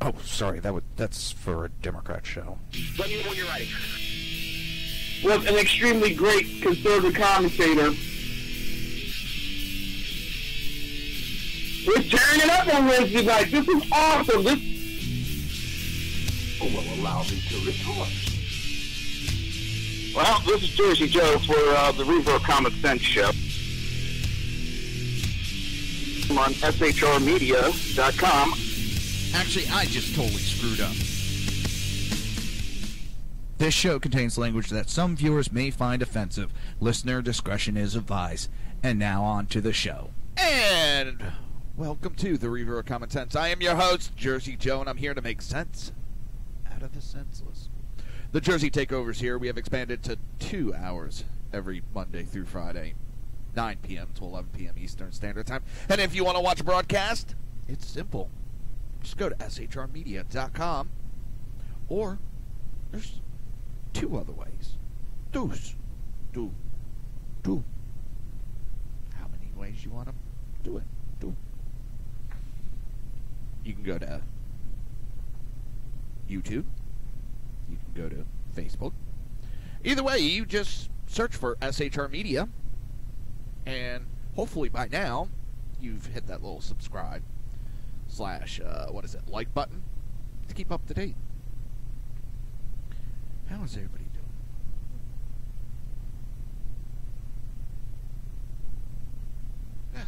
Oh, sorry, that's for a Democrat show. Let me know when you're ready. Was an extremely great conservative commentator. We're tearing it up on Wednesday night. This is awesome. This will allow me to retort. Well, this is Jersey Joe for the Reaver of Common Sense show. I'm on shrmedia.com. Actually, I just totally screwed up. This show contains language that some viewers may find offensive. Listener discretion is advised. And now on to the show. And welcome to the Reaver of Common Sense. I am your host, Jersey Joe, and I'm here to make sense out of the senseless. The Jersey Takeovers here, we have expanded to 2 hours every Monday through Friday, 9 p.m. to 11 p.m. Eastern Standard Time. And if you want to watch a broadcast, it's simple. Just go to shrmedia.com, or there's 2 other ways. Do. How many ways you want to do it? You can go to YouTube. You can go to Facebook. Either way, you just search for SHR Media, and hopefully by now you've hit that little subscribe / like button to keep up to date. How is everybody doing?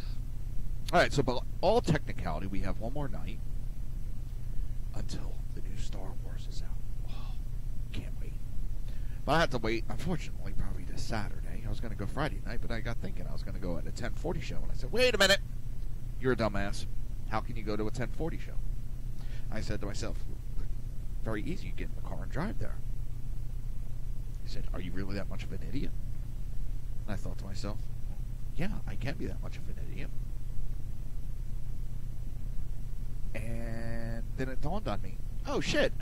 Alright, so by all technicality, we have one more night until the new Star Wars is out. Oh, can't wait. But I have to wait, unfortunately, probably this Saturday. I was going to go Friday night, but I got thinking I was going to go at a 10:40 show, and I said, wait a minute! You're a dumbass. How can you go to a 10:40 show? I said to myself, very easy, you get in the car and drive there. He said, are you really that much of an idiot? And I thought to myself, yeah, I can be that much of an idiot. And then it dawned on me, oh shit,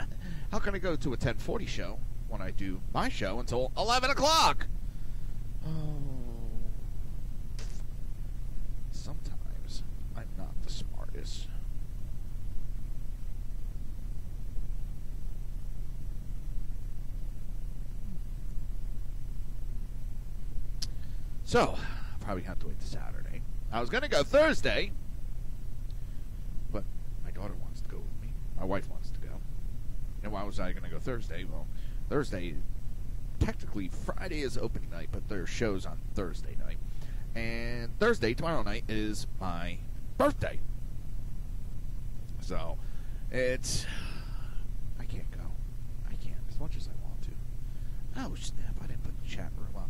how can I go to a 10:40 show when I do my show until 11 o'clock? Oh, sometimes I'm not the smartest. So, I'll probably have to wait till Saturday. I was going to go Thursday, but my daughter wants to go with me. My wife wants to go. And why was I going to go Thursday? Well, Thursday, technically Friday is opening night, but there's shows on Thursday night. And Thursday, tomorrow night, is my birthday. So, I can't go. I can't, as much as I want to. Oh, snap, I didn't put the chat room up.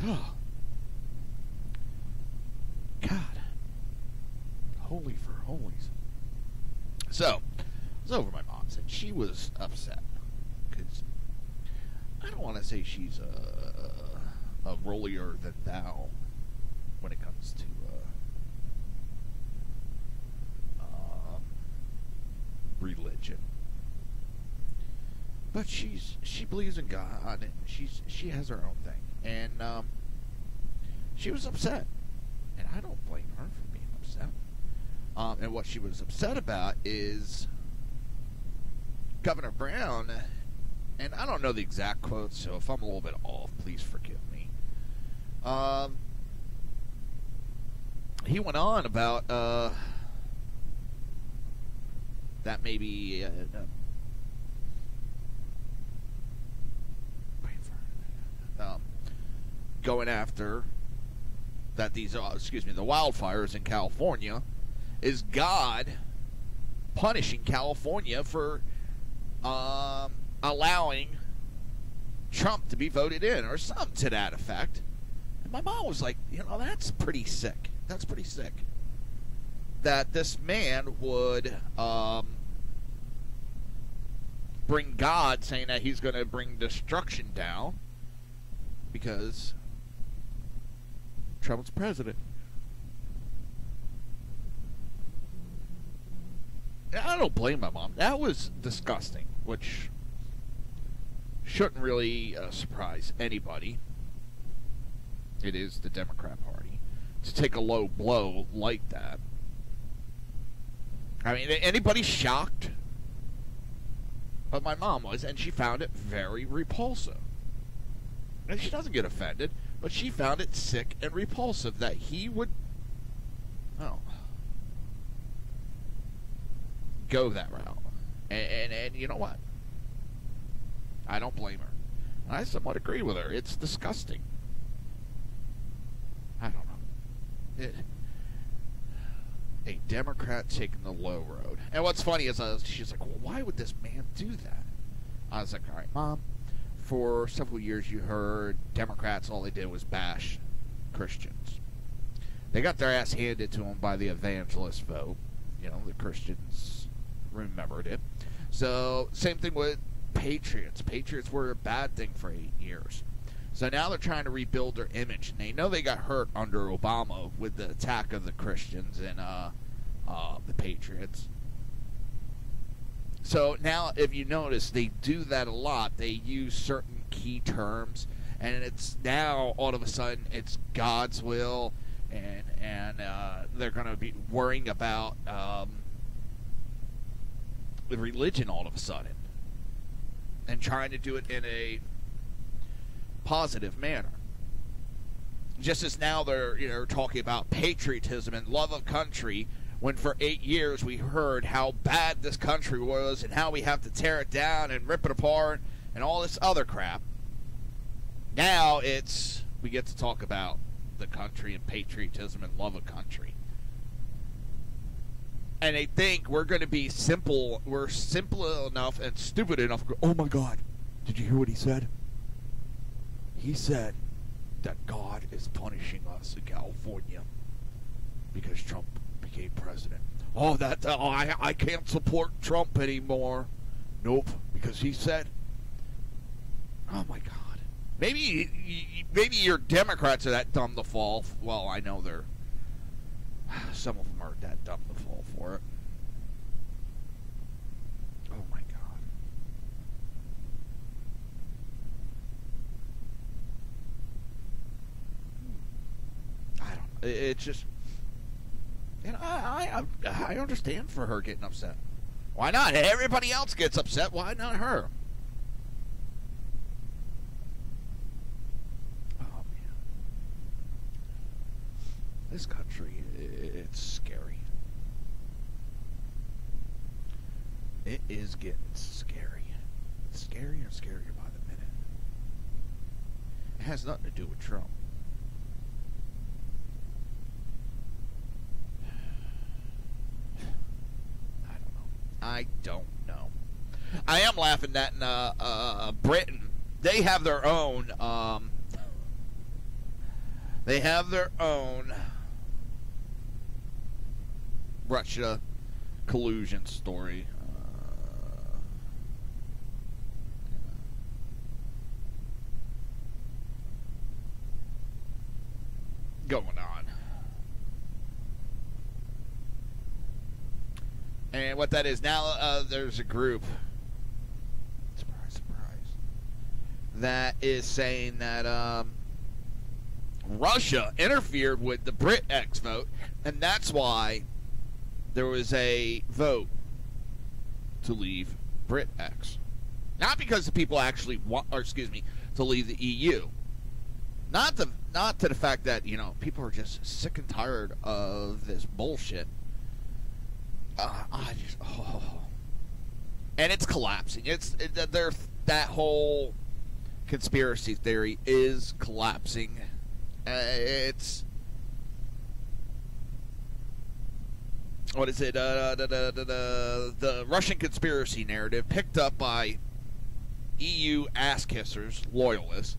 Oh. God. Holy for holies. So, I was over at my mom's, and she was upset. Because I don't want to say she's a rollier than thou when it comes to religion. But she believes in God, and she has her own thing. And she was upset. And I don't blame her for being upset. And what she was upset about is Governor Brown, and I don't know the exact quote, so if I'm a little bit off, please forgive me. He went on about that maybe going after that these the wildfires in California is God punishing California for allowing Trump to be voted in, or something to that effect. And my mom was like, that's pretty sick. That's pretty sick. That this man would bring God, saying that he's going to bring destruction down because Trump's president. I don't blame my mom. That was disgusting, which shouldn't really surprise anybody. it is the Democrat Party to take a low blow like that. I mean, anybody shocked? But my mom was, and she found it very repulsive. And she doesn't get offended, but she found it sick and repulsive that he would, go that route. And you know what? I don't blame her. I somewhat agree with her. It's disgusting. I don't know. A Democrat taking the low road. And what's funny is she's like, well, why would this man do that? I was like, all right, Mom, for several years you heard Democrats, all they did was bash Christians. They got their ass handed to them by the evangelist vote. You know, the Christians remembered it. So, same thing with Patriots. Patriots were a bad thing for 8 years. So now they're trying to rebuild their image. And they know they got hurt under Obama with the attack of the Christians and the Patriots. So now, if you notice, they do that a lot. They use certain key terms. And it's now, all of a sudden, it's God's will. And they're going to be worrying about the religion all of a sudden. And trying to do it in a positive manner. Just as now they're talking about patriotism and love of country, when for 8 years we heard how bad this country was and how we have to tear it down and rip it apart and all this other crap. Now we get to talk about the country and patriotism and love of country. And they think we're going to be simple. We're simple enough and stupid enough to go, oh my God, did you hear what he said? He said that God is punishing us in California because Trump became president. Oh, I can't support Trump anymore. Nope, because he said, oh my God. Maybe your Democrats are that dumb to fall. Well, I know some of them are that dumb to fall for it. Oh my God. I don't know. It's just, and I understand for her getting upset. Why not? Everybody else gets upset. Why not her? Oh man, this country, it's scary. It is getting scary. It's scarier and scarier by the minute. It has nothing to do with Trump. I don't know. I am laughing that in Britain, they have their own Russia collusion story. Going on. And what that is now, there's a group, surprise, surprise, that is saying that Russia interfered with the BritX vote, and that's why there was a vote to leave BritX. Not because the people actually want, or excuse me, to leave the EU. Not to the fact that, people are just sick and tired of this bullshit. And it's collapsing. That whole conspiracy theory is collapsing. What is it? The Russian conspiracy narrative picked up by EU ass-kissers, loyalists,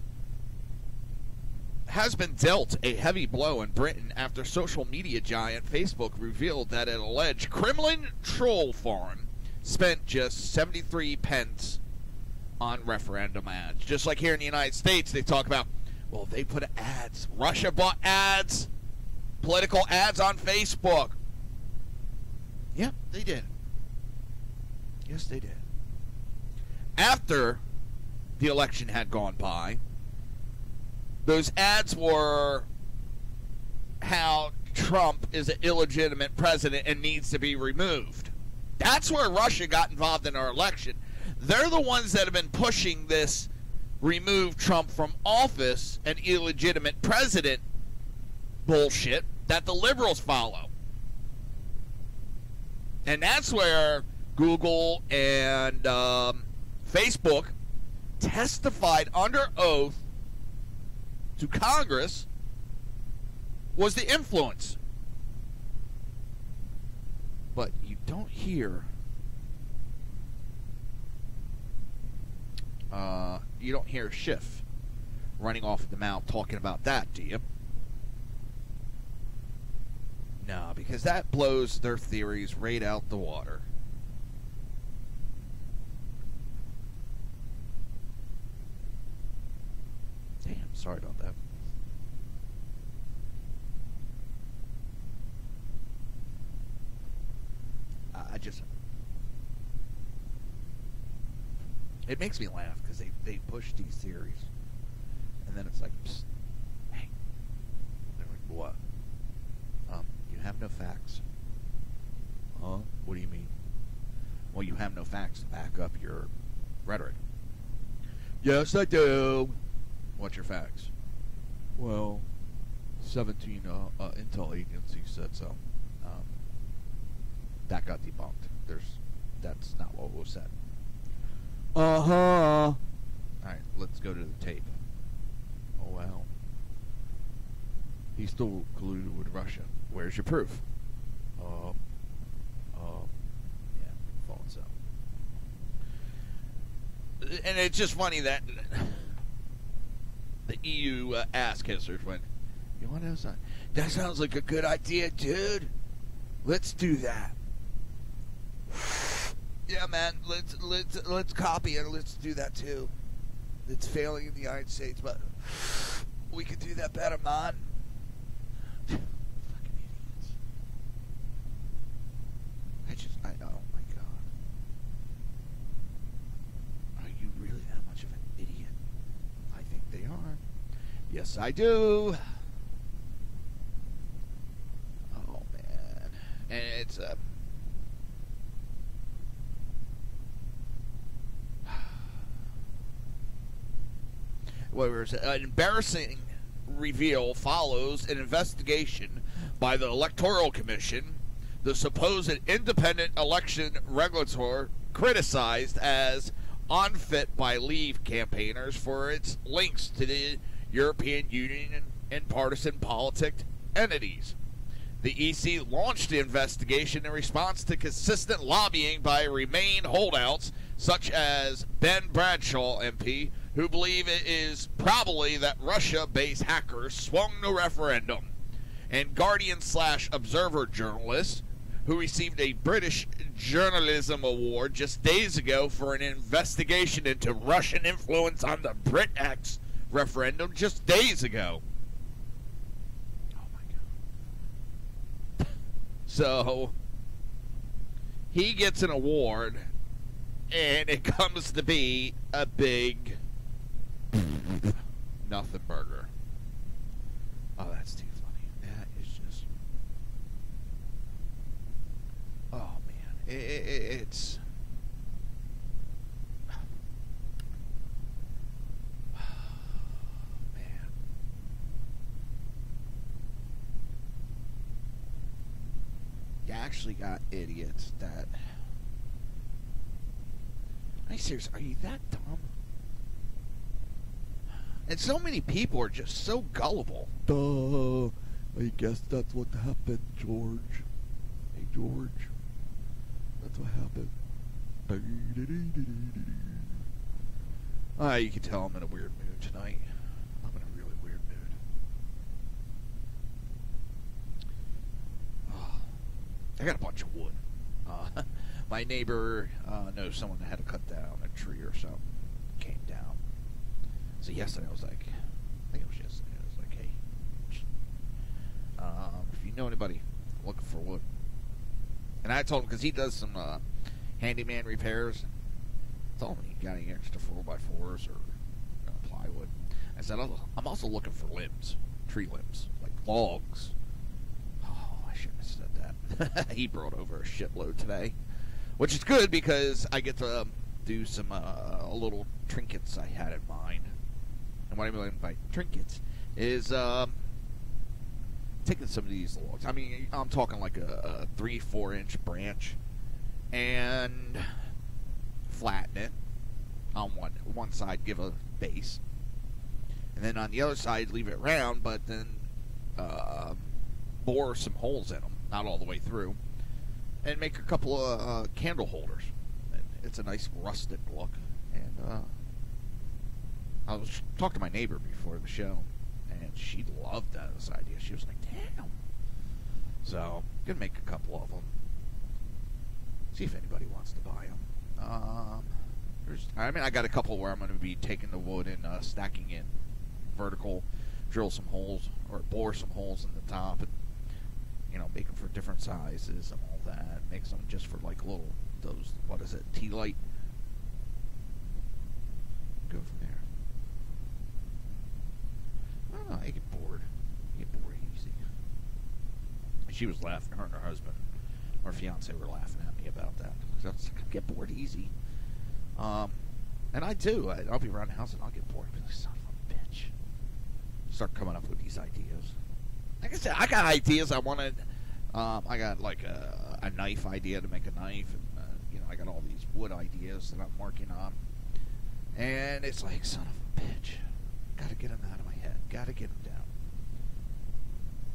has been dealt a heavy blow in Britain after social media giant Facebook revealed that an alleged Kremlin troll farm spent just 73 pence on referendum ads. Just like here in the United States, they talk about, well, they put ads. Russia bought ads, political ads on Facebook. Yep, they did. Yes, they did. After the election had gone by, Those ads were how Trump is an illegitimate president and needs to be removed. That's where Russia got involved in our election. They're the ones that have been pushing this remove Trump from office, an illegitimate president bullshit that the liberals follow. And that's where Google and Facebook testified under oath to Congress was the influence. But you don't hear Schiff running off the mouth talking about that, do you? No, because that blows their theories right out the water. Damn, sorry about that. It makes me laugh because they push these theories. And then it's like, psst, hey. They're like, what? You have no facts. Huh? What do you mean? Well, you have no facts to back up your rhetoric. Yes, I do. What's your facts? Well, 17 intel agencies said so. That got debunked. That's not what was said. Alright, let's go to the tape. Oh, wow. He's still colluded with Russia. Where's your proof? Yeah, phone so. And it's just funny that the EU ass kissers went, you want to know something? That sounds like a good idea, dude. Let's do that. Yeah, man. Let's copy it. Let's do that too. It's failing in the United States, but we could do that better, man. Fucking idiots. Oh my god. Are you really that much of an idiot? I think they are. Yes, I do. Oh man, and it's an embarrassing reveal follows an investigation by the Electoral Commission, the supposed independent election regulator criticized as unfit by Leave campaigners for its links to the European Union and partisan politic entities. The EC launched the investigation in response to consistent lobbying by Remain holdouts such as Ben Bradshaw MP, who believe it is probably that Russia-based hackers swung the referendum, and Guardian/Observer journalists who received a British Journalism Award just days ago for an investigation into Russian influence on the BritX referendum just days ago. Oh my god. So, he gets an award, and it comes to be a big nothing burger. Oh, that's too funny. That is just... Oh, man. It's... Man. You actually got idiots that... Are you serious? Are you that dumb? And so many people are just so gullible. Duh. I guess that's what happened, George. Hey, George. That's what happened. You can tell I'm in a weird mood tonight. I'm in a really weird mood. I got a bunch of wood. My neighbor knows someone that had to cut down a tree or something. Came down. So yesterday I was like, I think it was yesterday, I was like, hey, if you know anybody looking for wood. And I told him, because he does some handyman repairs, I told him he got any extra 4x4s or plywood. I said, I'm also looking for limbs, tree limbs, like logs. Oh, I shouldn't have said that. He brought over a shitload today, which is good because I get to do some little trinkets I had in mind. And what I mean by trinkets is taking some of these logs. I mean, I'm talking like a 3-4 inch branch and flatten it on one side, give a base, and then on the other side leave it round, but then bore some holes in them, not all the way through, and make a couple of candle holders. And it's a nice rustic look. And I was talking to my neighbor before the show, and she loved this idea. She was like, damn. So I'm gonna make a couple of them, see if anybody wants to buy them. I got a couple where I'm going to be taking the wood and stacking in vertical, drill some holes or bore some holes in the top, and make them for different sizes and all that. Make some just for like little tea light. Go from there. I don't know. I get bored. Easy. She was laughing. Her and her husband, or fiance, were laughing at me about that. So I was like, I get bored easy. And I do. I'll be around the house and I'll get bored. I'll be like, son of a bitch. Start coming up with these ideas. Like I said, I got ideas. I wanted. I got like a knife idea to make a knife, and I got all these wood ideas that I'm working on. And it's like, son of a bitch. Got to get them out of my head. Got to get them down.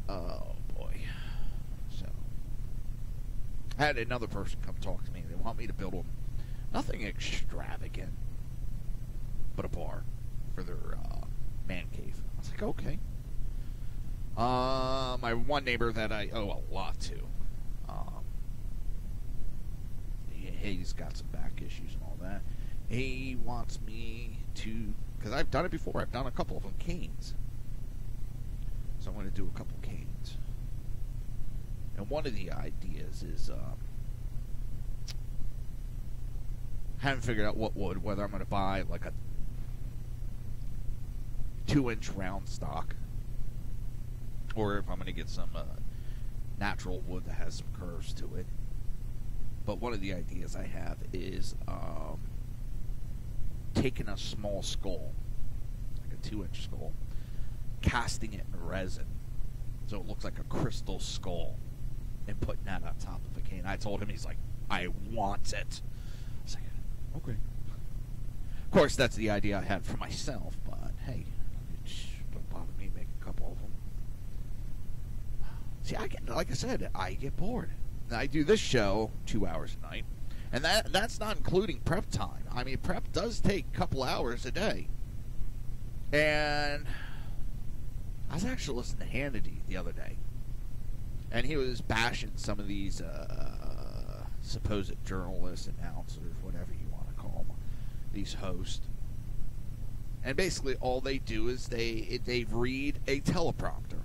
Oh boy. So I had another person come talk to me. They want me to build them. Nothing extravagant, but a bar for their man cave. I was like, okay. My one neighbor that I owe a lot to, he's got some back issues and all that. He wants me to, because I've done it before. I've done a couple of them canes. So I'm going to do a couple canes. And one of the ideas is haven't figured out what wood, whether I'm going to buy like a 2-inch round stock, or if I'm going to get some natural wood that has some curves to it. But one of the ideas I have is taking a small skull, like a 2-inch skull, casting it in resin so it looks like a crystal skull, and putting that on top of a cane. I told him, he's like, I want it. I was like, okay. Of course, that's the idea I had for myself, but hey, don't bother me, make a couple of them. See, like I said, I get bored. I do this show 2 hours a night, and that's not including prep time. I mean, prep does take a couple hours a day. And I was actually listening to Hannity the other day, and he was bashing some of these supposed journalists, announcers, whatever you want to call them, these hosts. And basically all they do is they read a teleprompter.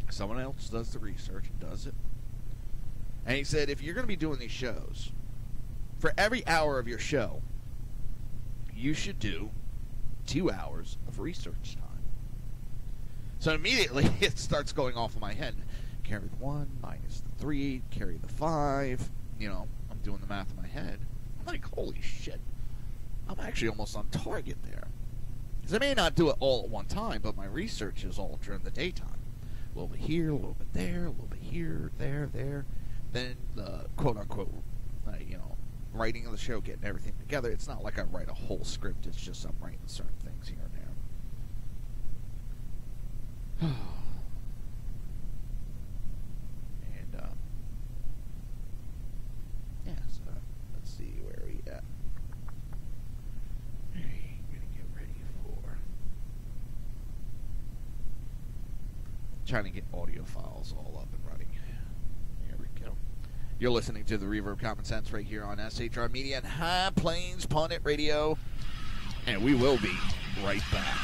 Someone else does the research and does it. And he said, if you're going to be doing these shows, for every hour of your show, you should do 2 hours of research time. So immediately it starts going off in my head. Carry the 1, minus the 3, carry the 5. I'm doing the math in my head. I'm like, holy shit. I'm actually almost on target there. Because I may not do it all at one time, but my research is all during the daytime. A little bit here, a little bit there, a little bit here, there. Then the quote-unquote, writing of the show, getting everything together. It's not like I write a whole script. It's just I'm writing certain things here and there. And, so let's see where we at. I'm gonna get ready for trying to get audio files all up and running. Here we go. You're listening to the Reaver of Common Sense right here on SHR Media and High Plains Punnet Radio, and we will be right back.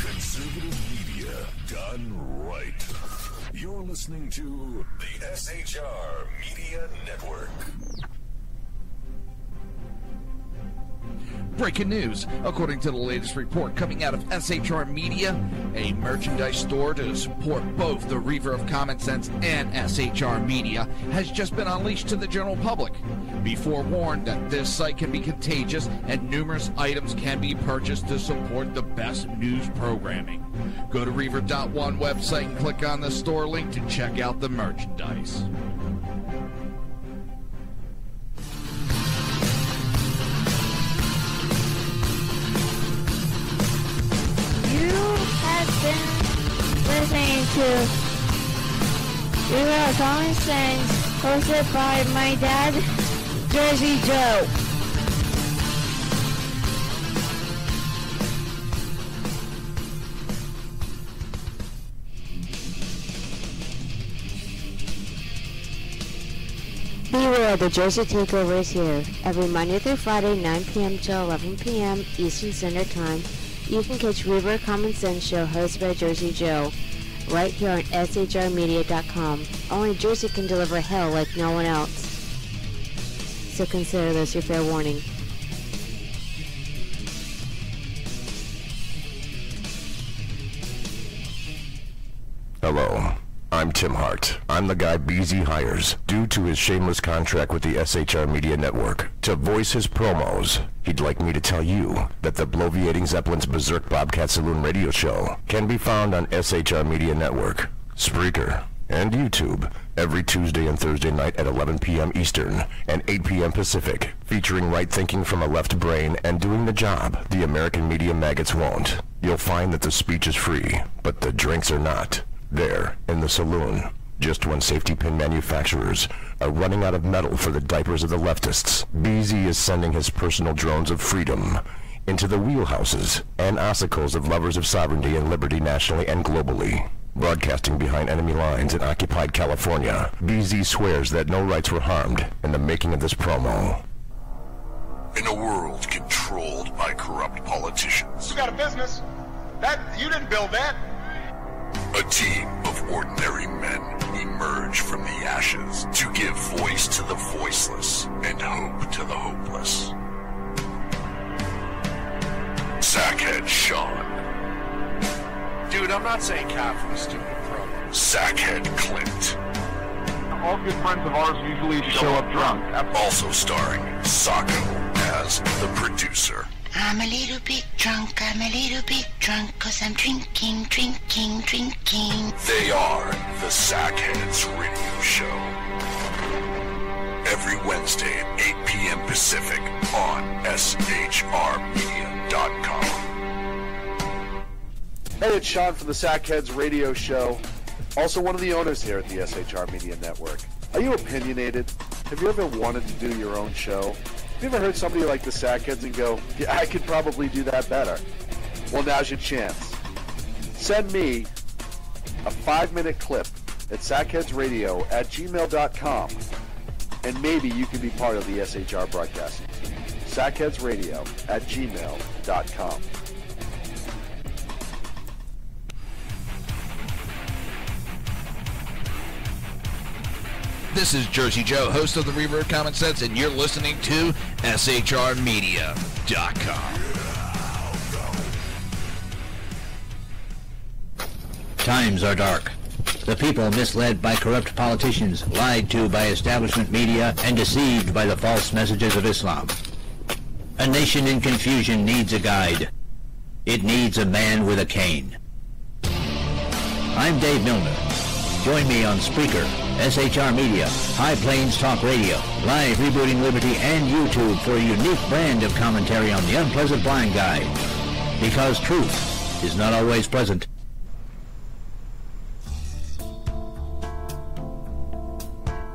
Conservative done right. You're listening to the SHR Media Network. Breaking news. According to the latest report coming out of SHR Media, a merchandise store to support both the Reaver of Common Sense and SHR Media has just been unleashed to the general public. Be forewarned that this site can be contagious and numerous items can be purchased to support the best news programming. Go to Reaver.one website and click on the store link to check out the merchandise. You have been listening to Reaver of Common Sense, hosted by my dad, Jersey Joe. Beware, the Jersey Takeover is here. Every Monday through Friday, 9 p.m. to 11 p.m. Eastern Standard Time. You can catch Reaver of Common Sense show hosted by Jersey Joe right here on shrmedia.com. Only Jersey can deliver hell like no one else. So consider this your fair warning. Hello, I'm Tim Hart. I'm the guy BZ hires, due to his shameless contract with the SHR Media Network, to voice his promos. He'd like me to tell you that the Bloviating Zeppelin's Berserk Bobcat Saloon radio show can be found on SHR Media Network, Spreaker, and YouTube every Tuesday and Thursday night at 11 p.m. Eastern and 8 p.m. Pacific, featuring right thinking from a left brain and doing the job the American media maggots won't. You'll find that the speech is free, but the drinks are not. There, in the saloon, just when safety pin manufacturers are running out of metal for the diapers of the leftists, BZ is sending his personal drones of freedom into the wheelhouses and ossicles of lovers of sovereignty and liberty nationally and globally. Broadcasting behind enemy lines in occupied California, BZ swears that no rights were harmed in the making of this promo. In a world controlled by corrupt politicians, You got a business. You didn't build that. a team of ordinary men emerge from the ashes to give voice to the voiceless and hope to the hopeless. Sackhead Sean. Dude, I'm not saying cap for the stupid promo. Sackhead Clint. All good friends of ours usually show up drunk. Also starring Sacco as the producer. I'm a little bit drunk, 'cause I'm drinking. They are the Sackheads Radio Show. Every Wednesday at 8 p.m. Pacific on shrmedia.com. Hey, it's Sean from the Sackheads Radio Show, also one of the owners here at the SHR Media Network. Are you opinionated? Have you ever wanted to do your own show? Have you ever heard somebody like the Sackheads and go, yeah, I could probably do that better? Well, now's your chance. Send me a 5-minute clip at sackheadsradio@gmail.com, and maybe you can be part of the SHR broadcasting team. sackheadsradio@gmail.com. This is Jersey Joe, host of the Reaver of Common Sense, and you're listening to shrmedia.com. Times are dark. The people misled by corrupt politicians, lied to by establishment media, and deceived by the false messages of Islam. A nation in confusion needs a guide. It needs a man with a cane. I'm Dave Milner. Join me on Spreaker, SHR Media, High Plains Talk Radio, Live Rebooting Liberty, and YouTube for a unique brand of commentary on the unpleasant blind guide. Because truth is not always pleasant.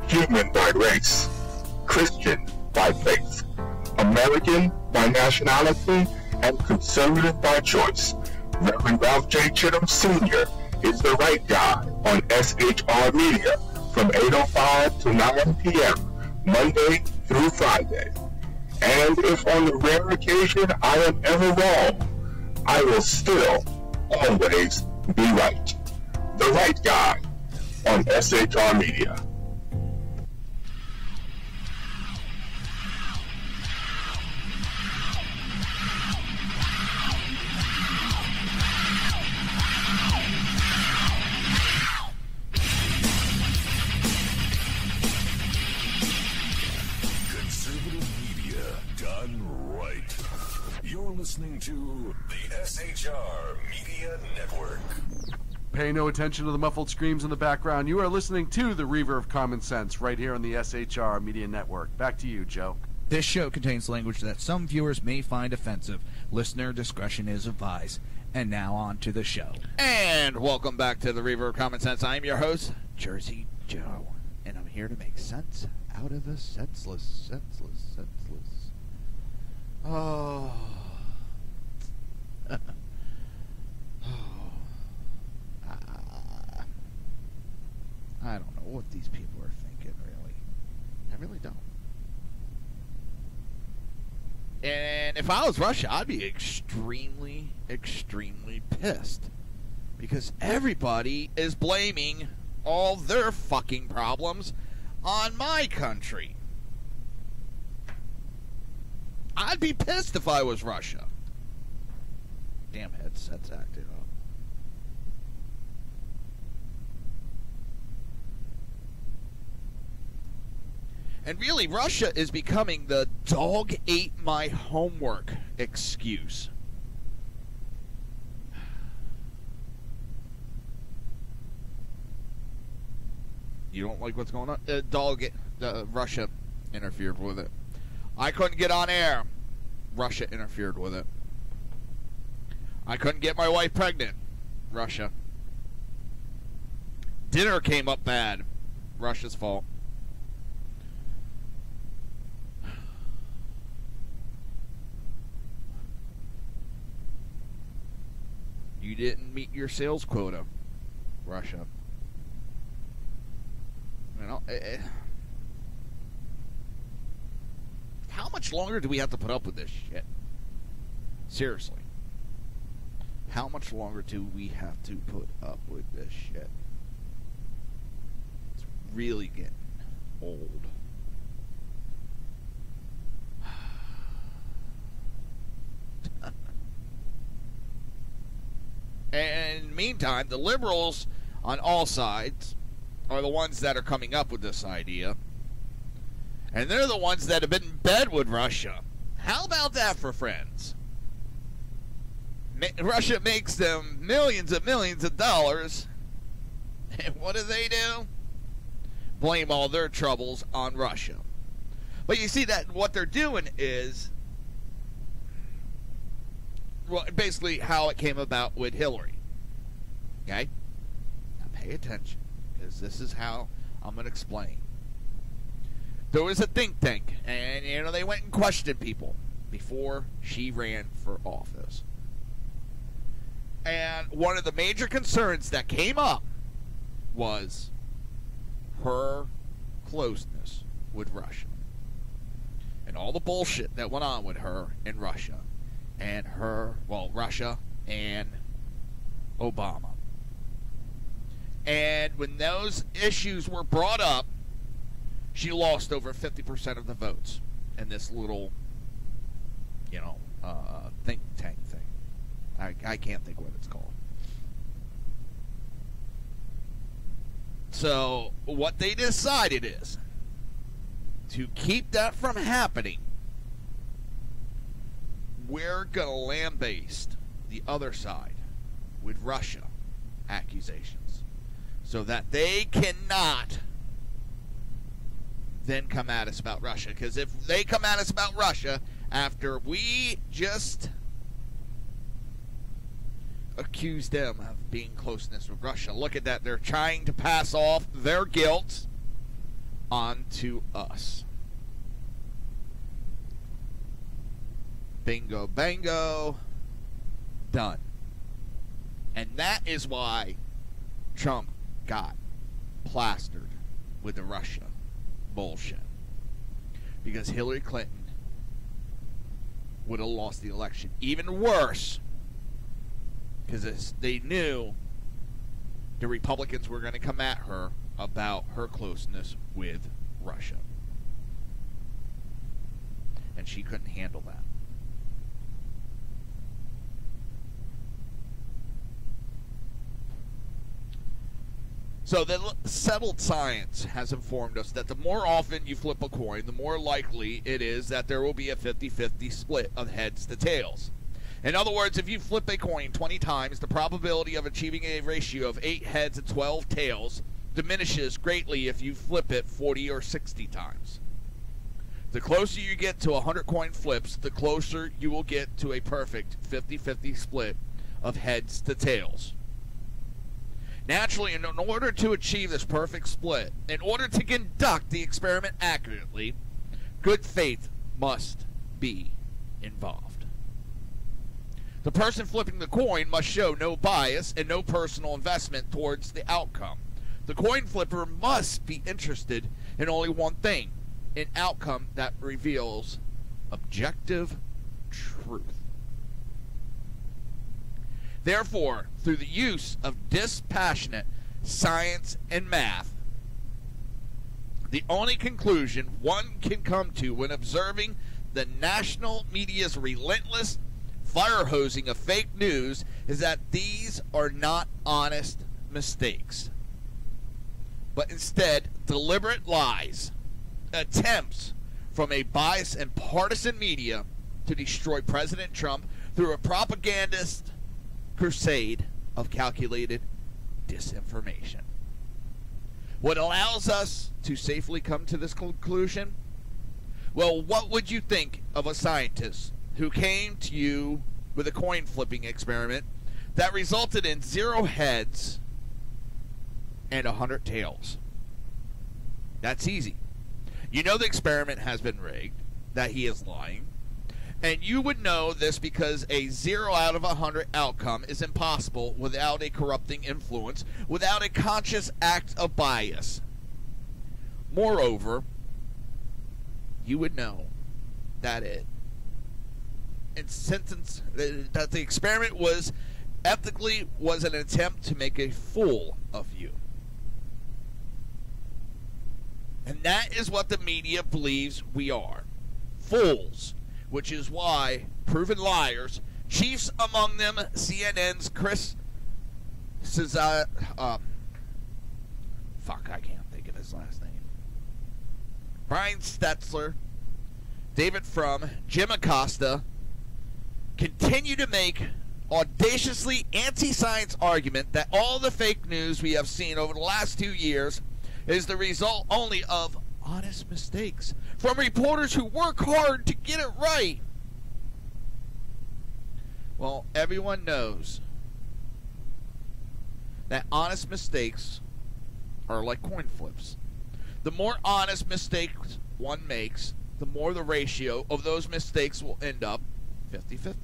Human by race, Christian by faith, American by nationality, and conservative by choice. Reverend Ralph J. Chittum Sr. is the right guy on SHR Media from 8:05 to 9 p.m. Monday through Friday. And if on the rare occasion I am ever wrong, I will still always be right. the right guy on SHR Media. Listening to the SHR Media Network. Pay no attention to the muffled screams in the background. You are listening to the Reaver of Common Sense right here on the SHR Media Network. Back to you, Joe. This show contains language that some viewers may find offensive. Listener discretion is advised. And now on to the show. And welcome back to the Reaver of Common Sense. I'm your host, Jersey Joe. And I'm here to make sense out of the senseless. Oh... I don't know what these people are thinking, really. I really don't. And if I was Russia, I'd be extremely, extremely pissed. Because everybody is blaming all their fucking problems on my country. I'd be pissed if I was Russia. Damn headset's acting up. And really, Russia is becoming the dog ate my homework excuse. You don't like what's going on? Russia interfered with it. I couldn't get on air. Russia interfered with it. I couldn't get my wife pregnant. Russia. Dinner came up bad. Russia's fault. You didn't meet your sales quota. Russia. You know, how much longer do we have to put up with this shit? Seriously. How much longer do we have to put up with this shit? It's really getting old. And meantime, the liberals on all sides are the ones that are coming up with this idea. And they're the ones that have been in bed with Russia. How about that for friends? Russia makes them millions and millions of dollars. And what do? Blame all their troubles on Russia. But you see that what they're doing is, well, basically how it came about with Hillary. Okay? Now pay attention, because this is how I'm going to explain. There was a think tank, and, you know, they went and questioned people before she ran for office. And one of the major concerns that came up was her closeness with Russia. And all the bullshit that went on with her in Russia. And Russia and Obama. And when those issues were brought up, she lost over 50% of the votes in this little, think tank thing. I can't think what it's called. So, what they decided is to keep that from happening, we're going to lambaste the other side with Russia accusations so that they cannot then come at us about Russia. Because if they come at us about Russia after we just accuse them of being closeness with Russia, look at that. They're trying to pass off their guilt onto us. Bingo, bango, done. And that is why Trump got plastered with the Russia bullshit. Because Hillary Clinton would have lost the election. Even worse, because they knew the Republicans were going to come at her about her closeness with Russia. And she couldn't handle that. So the settled science has informed us that the more often you flip a coin, the more likely it is that there will be a 50-50 split of heads to tails. In other words, if you flip a coin 20 times, the probability of achieving a ratio of 8 heads and 12 tails diminishes greatly if you flip it 40 or 60 times. The closer you get to 100 coin flips, the closer you will get to a perfect 50-50 split of heads to tails. Naturally, in order to achieve this perfect split, in order to conduct the experiment accurately, good faith must be involved. The person flipping the coin must show no bias and no personal investment towards the outcome. The coin flipper must be interested in only one thing, an outcome that reveals objective truth. Therefore, through the use of dispassionate science and math, the only conclusion one can come to when observing the national media's relentless fire hosing of fake news is that these are not honest mistakes, but instead deliberate lies, attempts from a biased and partisan media to destroy President Trump through a propagandist crusade of calculated disinformation. What allows us to safely come to this conclusion? Well, what would you think of a scientist who came to you with a coin flipping experiment that resulted in 0 heads and 100 tails? That's easy. You know the experiment has been rigged, that he is lying. And you would know this because a 0 out of 100 outcome is impossible without a corrupting influence, without a conscious act of bias. Moreover, you would know that that the experiment was an attempt to make a fool of you. And that is what the media believes we are. Fools. Which is why proven liars, chiefs among them CNN's Chris I can't think of his last name. Brian Stetzler, David Frum, Jim Acosta, continue to make audaciously anti-science argument that all the fake news we have seen over the last 2 years is the result only of honest mistakes from reporters who work hard to get it right. Well, everyone knows that honest mistakes are like coin flips. The more honest mistakes one makes, the more the ratio of those mistakes will end up 50-50.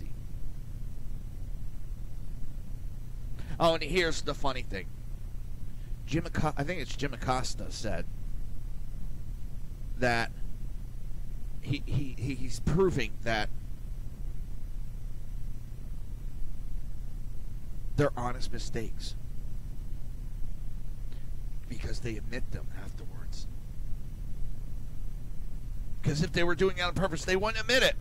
Oh, and here's the funny thing. I think it's Jim Acosta said that he's proving that they're honest mistakes because they admit them afterwards. Because if they were doing it on purpose, they wouldn't admit it.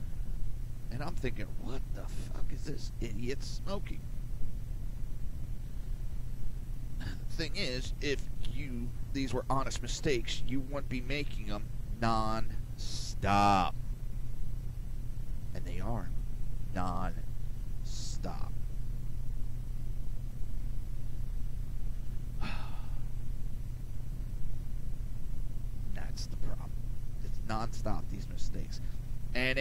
And I'm thinking, what the fuck is this idiot smoking? The thing is, if these were honest mistakes, you wouldn't be making them non-stop. And they are non-stop. That's the problem. It's non-stop, these mistakes. And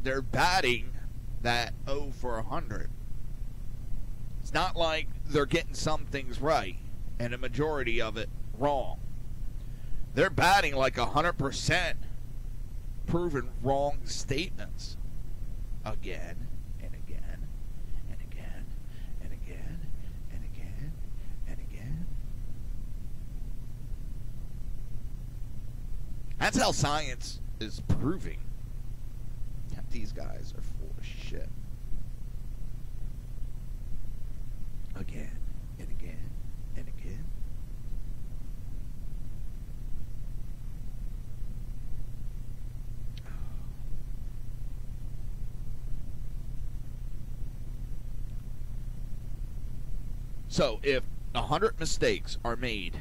they're batting that 0 for 100. It's not like they're getting some things right and a majority of it wrong. They're batting like 100% proven wrong statements again and again and again and again and again and again. That's how science is proving that these guys are full of shit. Again and again and So, if 100 mistakes are made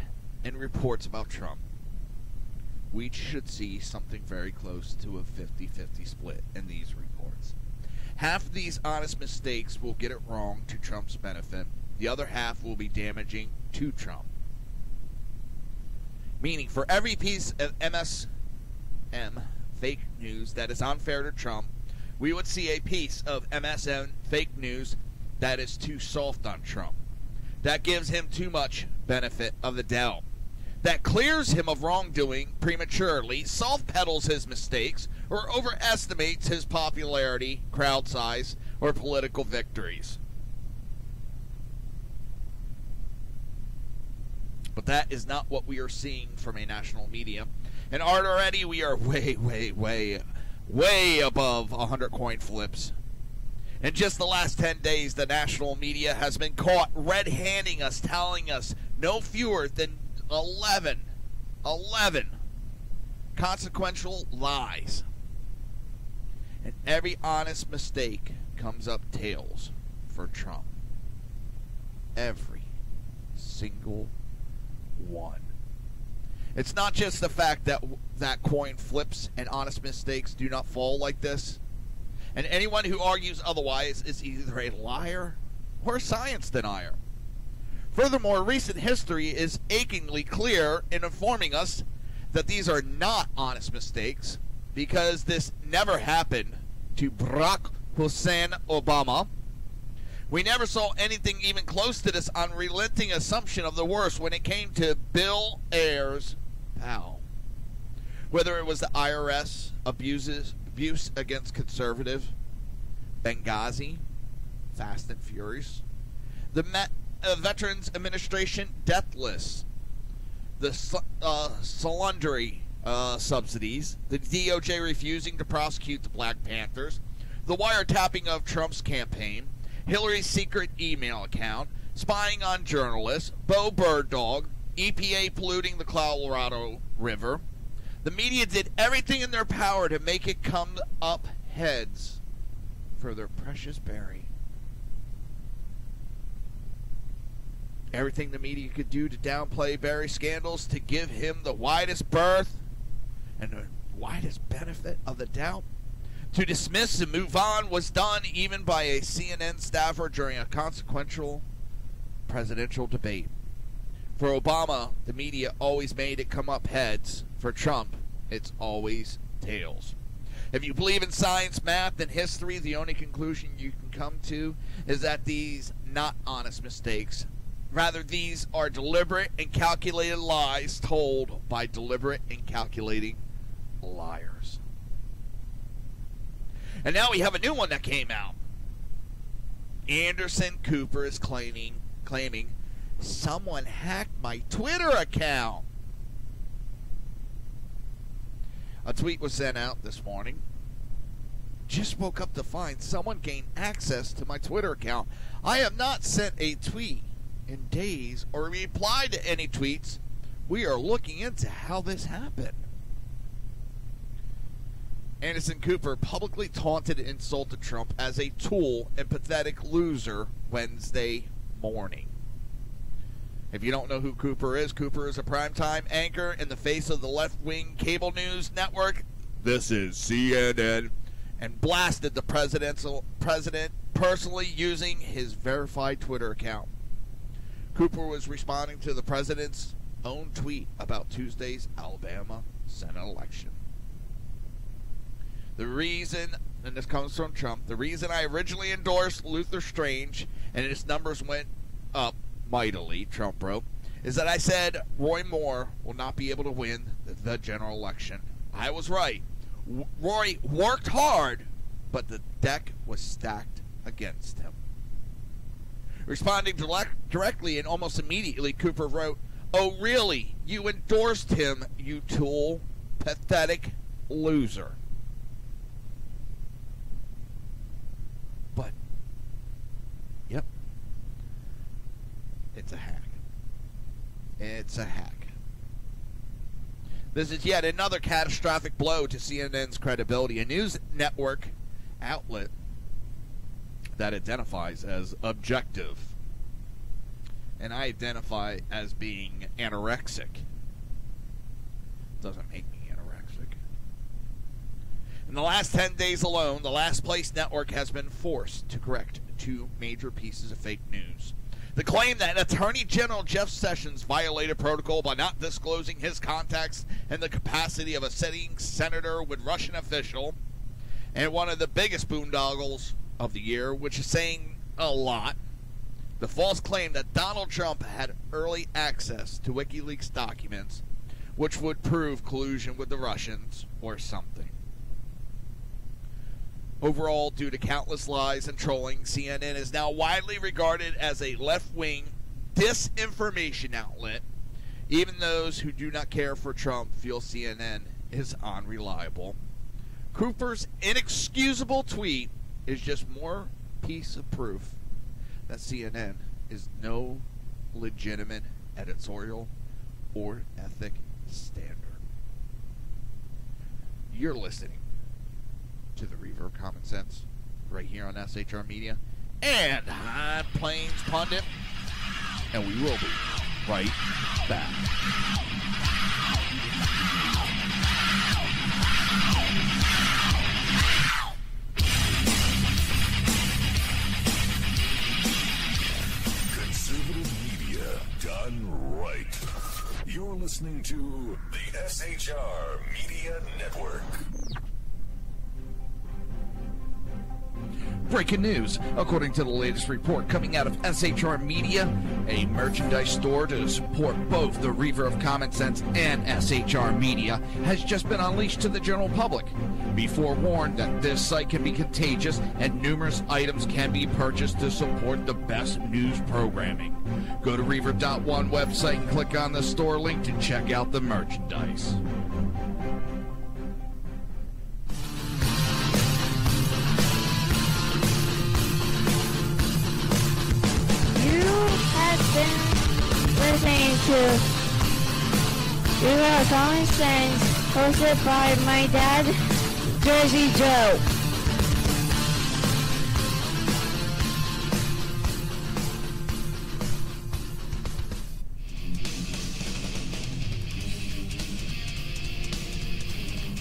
in reports about Trump, we should see something very close to a 50-50 split in these reports. Half of these honest mistakes will get it wrong to Trump's benefit. The other half will be damaging to Trump. Meaning, for every piece of MSM fake news that is unfair to Trump, we would see a piece of MSM fake news that is too soft on Trump, that gives him too much benefit of the doubt, that clears him of wrongdoing prematurely, soft pedals his mistakes, or overestimates his popularity, crowd size, or political victories. But that is not what we are seeing from a national media. And already we are way above 100 coin flips. In just the last 10 days, the national media has been caught red-handing us, telling us no fewer than 11 consequential lies. And every honest mistake comes up tails for Trump. Every single one. It's not just the fact that coin flips and honest mistakes do not fall like this. And anyone who argues otherwise is either a liar or a science denier. Furthermore, recent history is achingly clear in informing us that these are not honest mistakes, because this never happened to Barack Hussein Obama. We never saw anything even close to this unrelenting assumption of the worst when it came to Bill Ayers' pal. Whether it was the IRS abuse against conservative, Benghazi, Fast and Furious, the Veterans Administration death list, the Solundry subsidies, the DOJ refusing to prosecute the Black Panthers, the wiretapping of Trump's campaign, Hillary's secret email account, spying on journalists, Bo Bird Dog, EPA polluting the Colorado River. The media did everything in their power to make it come up heads for their precious Barry. Everything the media could do to downplay Barry's scandals, to give him the widest berth and the widest benefit of the doubt, to dismiss and move on, was done even by a CNN staffer during a consequential presidential debate. For Obama, the media always made it come up heads. For Trump, it's always tails. If you believe in science, math, and history, the only conclusion you can come to is that these not honest mistakes. Rather, these are deliberate and calculated lies told by deliberate and calculating liars. And now we have a new one that came out. Anderson Cooper is claiming someone hacked my Twitter account. A tweet was sent out this morning. Just woke up to find someone gained access to my Twitter account. I have not sent a tweet in days or replied to any tweets. We are looking into how this happened. Anderson Cooper publicly taunted and insulted Trump as a tool and pathetic loser Wednesday morning. If you don't know who Cooper is a primetime anchor in the face of the left-wing cable news network. This is CNN. And blasted the president personally using his verified Twitter account. Cooper was responding to the president's own tweet about Tuesday's Alabama Senate election. The reason, and this comes from Trump, the reason I originally endorsed Luther Strange and his numbers went up mightily, Trump wrote, is that I said Roy Moore will not be able to win the general election. I was right. Roy worked hard, but the deck was stacked against him. Responding directly and almost immediately, Cooper wrote, "Oh, really? You endorsed him, you tool. Pathetic loser." But, yep, it's a hack. It's a hack. This is yet another catastrophic blow to CNN's credibility, a news network outlet that identifies as objective. and I identify as being anorexic. Doesn't make me anorexic. In the last 10 days alone, the Last Place Network has been forced to correct 2 major pieces of fake news. The claim that Attorney General Jeff Sessions violated protocol by not disclosing his contacts in the capacity of a sitting senator with Russian official, and one of the biggest boondoggles of the year, which is saying a lot, the false claim that Donald Trump had early access to WikiLeaks documents, which would prove collusion with the Russians or something. Overall, due to countless lies and trolling, CNN is now widely regarded as a left-wing disinformation outlet. Even those who do not care for Trump feel CNN is unreliable. Cooper's inexcusable tweet is just more piece of proof that CNN is no legitimate editorial or ethic standard. You're listening to the Reaver of Common Sense right here on SHR Media and High Plains Pundit, and we will be right back. Conservative media done right. You're listening to the SHR Media Network. Breaking news. According to the latest report coming out of SHR Media, a merchandise store to support both the Reaver of Common Sense and SHR Media has just been unleashed to the general public. Be forewarned that this site can be contagious and numerous items can be purchased to support the best news programming. Go to Reaver.one website and click on the store link to check out the merchandise. Been listening to Reaver of Common Sense, hosted by my dad, Jersey Joe.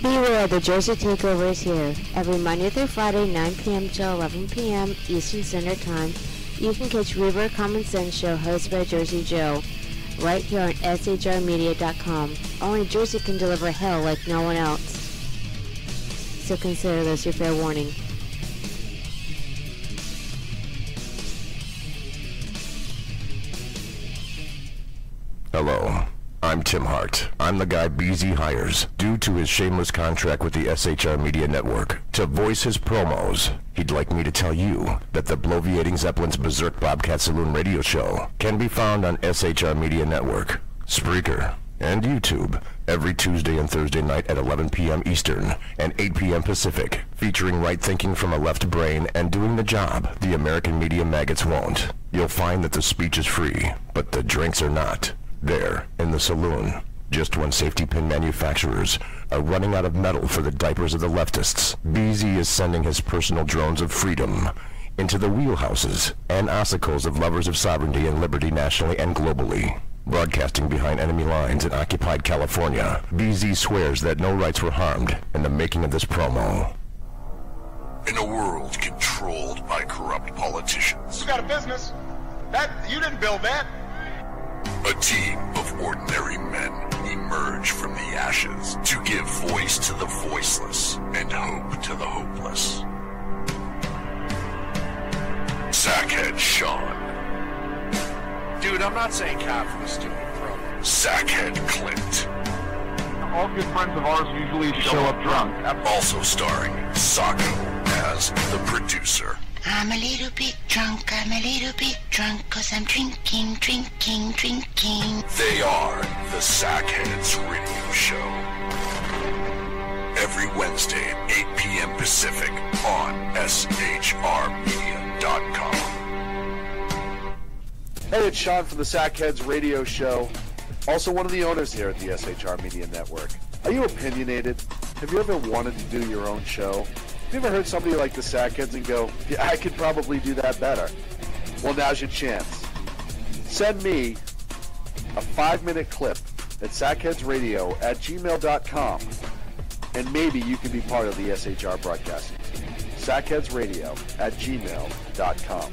Beware, the Jersey Takeover is here. Every Monday through Friday, 9 p.m. to 11 p.m. Eastern Standard Time. You can catch Reaver of Common Sense show hosted by Jersey Joe right here on shrmedia.com. Only Jersey can deliver hell like no one else. So consider this your fair warning. Hello, I'm Tim Hart. I'm the guy BZ hires, due to his shameless contract with the SHR Media Network, to voice his promos. He'd like me to tell you that the bloviating Zeppelin's Berserk Bobcat Saloon radio show can be found on SHR Media Network, Spreaker, and YouTube every Tuesday and Thursday night at 11 p.m. Eastern and 8 p.m. Pacific, featuring right thinking from a left brain and doing the job the American media maggots won't. You'll find that the speech is free, but the drinks are not. There, in the saloon, just when safety pin manufacturers are running out of metal for the diapers of the leftists, BZ is sending his personal drones of freedom into the wheelhouses and ossicles of lovers of sovereignty and liberty nationally and globally. Broadcasting behind enemy lines in occupied California, BZ swears that no rights were harmed in the making of this promo. In a world controlled by corrupt politicians, You got a business. You didn't build that. a team of ordinary men emerge from the ashes to give voice to the voiceless and hope to the hopeless. Sackhead Sean. Dude, I'm not saying cap for the stupid program. Sackhead Clint. All good friends of ours usually show up drunk. Also starring Sacco as the producer. I'm a little bit drunk, I'm a little bit drunk, 'cause I'm drinking. They are the Sackheads Radio Show. Every Wednesday at 8 p.m. Pacific on shrmedia.com. Hey, it's Sean from the Sackheads Radio Show, also one of the owners here at the SHR Media Network. Are you opinionated? Have you ever wanted to do your own show? Have you ever heard somebody like the Sackheads and go, yeah, I could probably do that better? Well, now's your chance. Send me a 5-minute clip at sackheadsradio@gmail.com, and maybe you can be part of the SHR broadcasting team. sackheadsradio@gmail.com.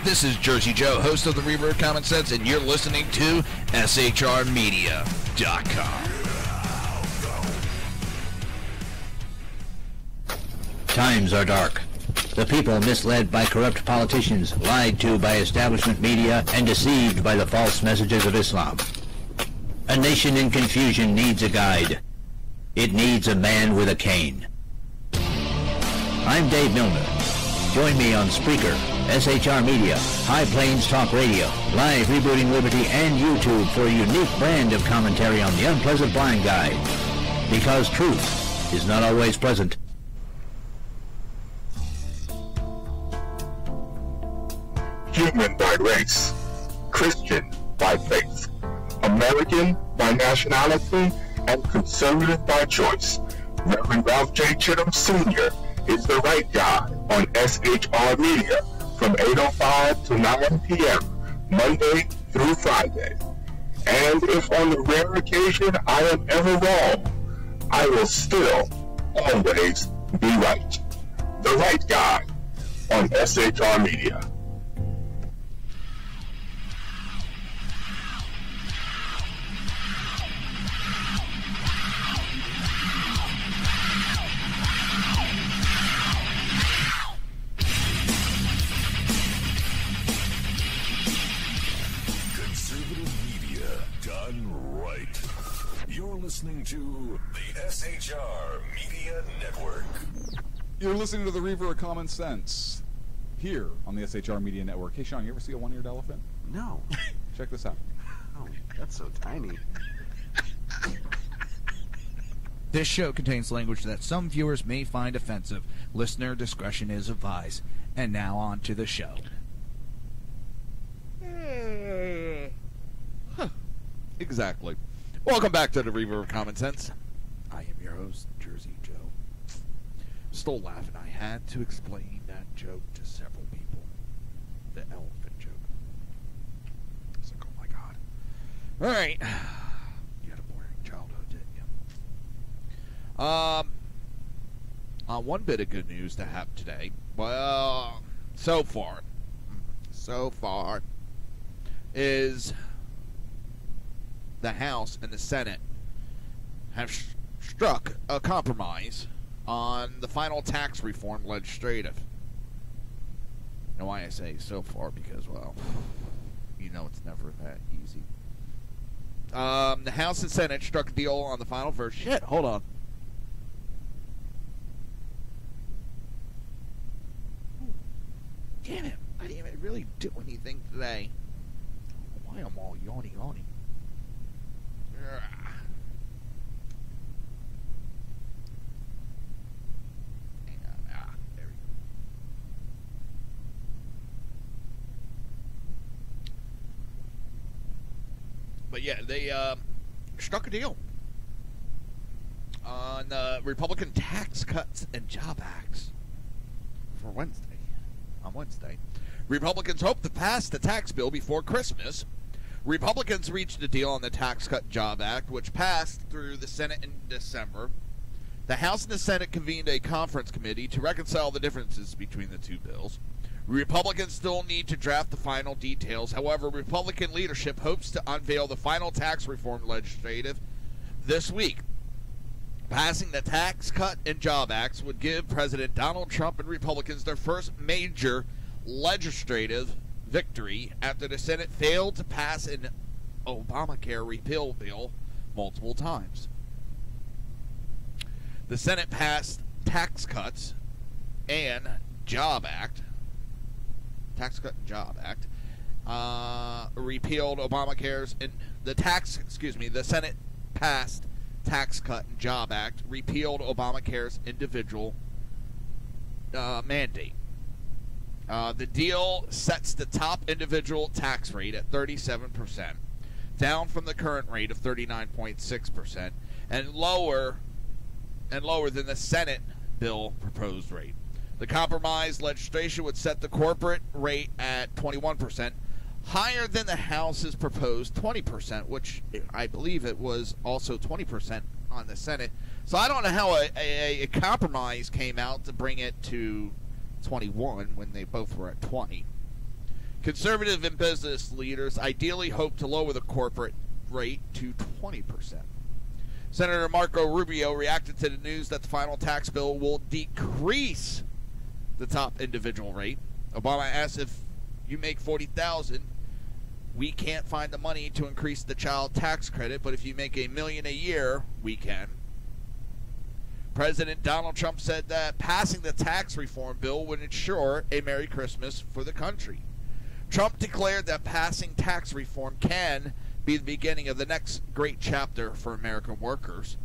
This is Jersey Joe, host of the Reaver of Common Sense, and you're listening to SHRmedia.com. Times are dark. The people misled by corrupt politicians, lied to by establishment media, and deceived by the false messages of Islam. A nation in confusion needs a guide. It needs a man with a cane. I'm Dave Milner. Join me on Spreaker, SHR Media, High Plains Talk Radio, Live Rebooting Liberty, and YouTube for a unique brand of commentary on the unpleasant blind guide. Because truth is not always pleasant. Human by race, Christian by faith, American by nationality, and conservative by choice. Reverend Ralph J. Chittum Sr. is the right guy on SHR Media from 8:05 to 9 p.m., Monday through Friday. And if on the rare occasion I am ever wrong, I will still always be right. The right guy on SHR Media. Listening to the SHR Media Network. You're listening to the Reaver of Common Sense here on the SHR Media Network. Hey, Sean, you ever see a one-eared elephant? No. Check this out. Oh, that's so tiny. This show contains language that some viewers may find offensive. Listener discretion is advised. And now on to the show. Exactly. Welcome back to the Reaver of Common Sense. I am your host, Jersey Joe. Still laughing. I had to explain that joke to several people. The elephant joke. It's like, oh my god. Alright. You had a boring childhood, didn't you? One bit of good news to have today. Well, so far, is the House and the Senate have struck a compromise on the final tax reform legislative. Now, why I say so far, because, well, you know it's never that easy. The House and Senate struck a deal on the final version. Shit, hold on. Damn it, I didn't even really do anything today. Why am I all yawny? There we go. But yeah, they struck a deal on Republican tax cuts and job acts for Wednesday. On Wednesday, Republicans hope to pass the tax bill before Christmas. Republicans reached a deal on the Tax Cut and Job Act, which passed through the Senate in December. The House and the Senate convened a conference committee to reconcile the differences between the two bills. Republicans still need to draft the final details. However, Republican leadership hopes to unveil the final tax reform legislative this week. Passing the Tax Cut and Job Acts would give President Donald Trump and Republicans their first major legislative victory after the Senate failed to pass an Obamacare repeal bill multiple times. The Senate passed Tax Cuts and Job Act. Tax Cut and Job Act. Repealed Obamacare's and the Senate passed Tax Cut and Job Act, repealed Obamacare's individual mandate. The deal sets the top individual tax rate at 37%, down from the current rate of 39.6%, and lower than the Senate bill proposed rate. The compromise legislation would set the corporate rate at 21%, higher than the House's proposed 20%, which I believe it was also 20% on the Senate. So I don't know how a compromise came out to bring it to 21 when they both were at 20. Conservative and business leaders ideally hope to lower the corporate rate to 20%. Senator Marco Rubio reacted to the news that the final tax bill will decrease the top individual rate. Obama asked, if you make $40,000, we can't find the money to increase the child tax credit, but if you make $1 million a year, we can. President Donald Trump said that passing the tax reform bill would ensure a Merry Christmas for the country. Trump declared that passing tax reform can be the beginning of the next great chapter for American workers.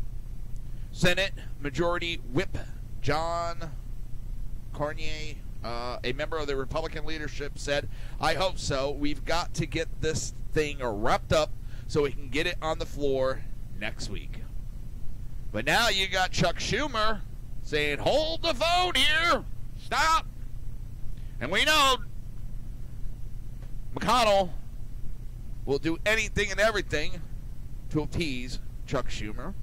Senate Majority Whip John Cornyn, a member of the Republican leadership, said, "I hope so. We've got to get this thing wrapped up so we can get it on the floor next week." But now you got Chuck Schumer saying, "Hold the phone here. Stop." And we know McConnell will do anything and everything to appease Chuck Schumer.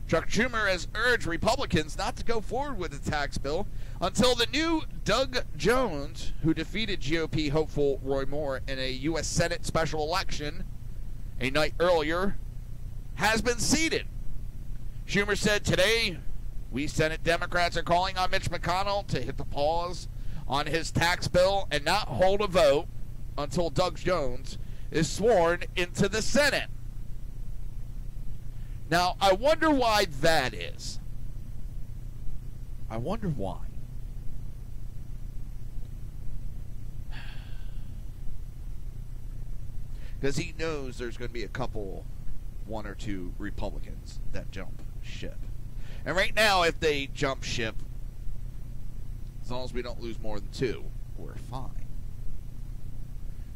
Chuck Schumer has urged Republicans not to go forward with the tax bill until the new Doug Jones, who defeated GOP hopeful Roy Moore in a U.S. Senate special election a night earlier, has been seated. Schumer said today, "We Senate Democrats are calling on Mitch McConnell to hit the pause on his tax bill and not hold a vote until Doug Jones is sworn into the Senate." Now, I wonder why that is. I wonder why. Because he knows there's going to be a couple, one or two Republicans that jump ship. And right now, if they jump ship, as long as we don't lose more than two, we're fine.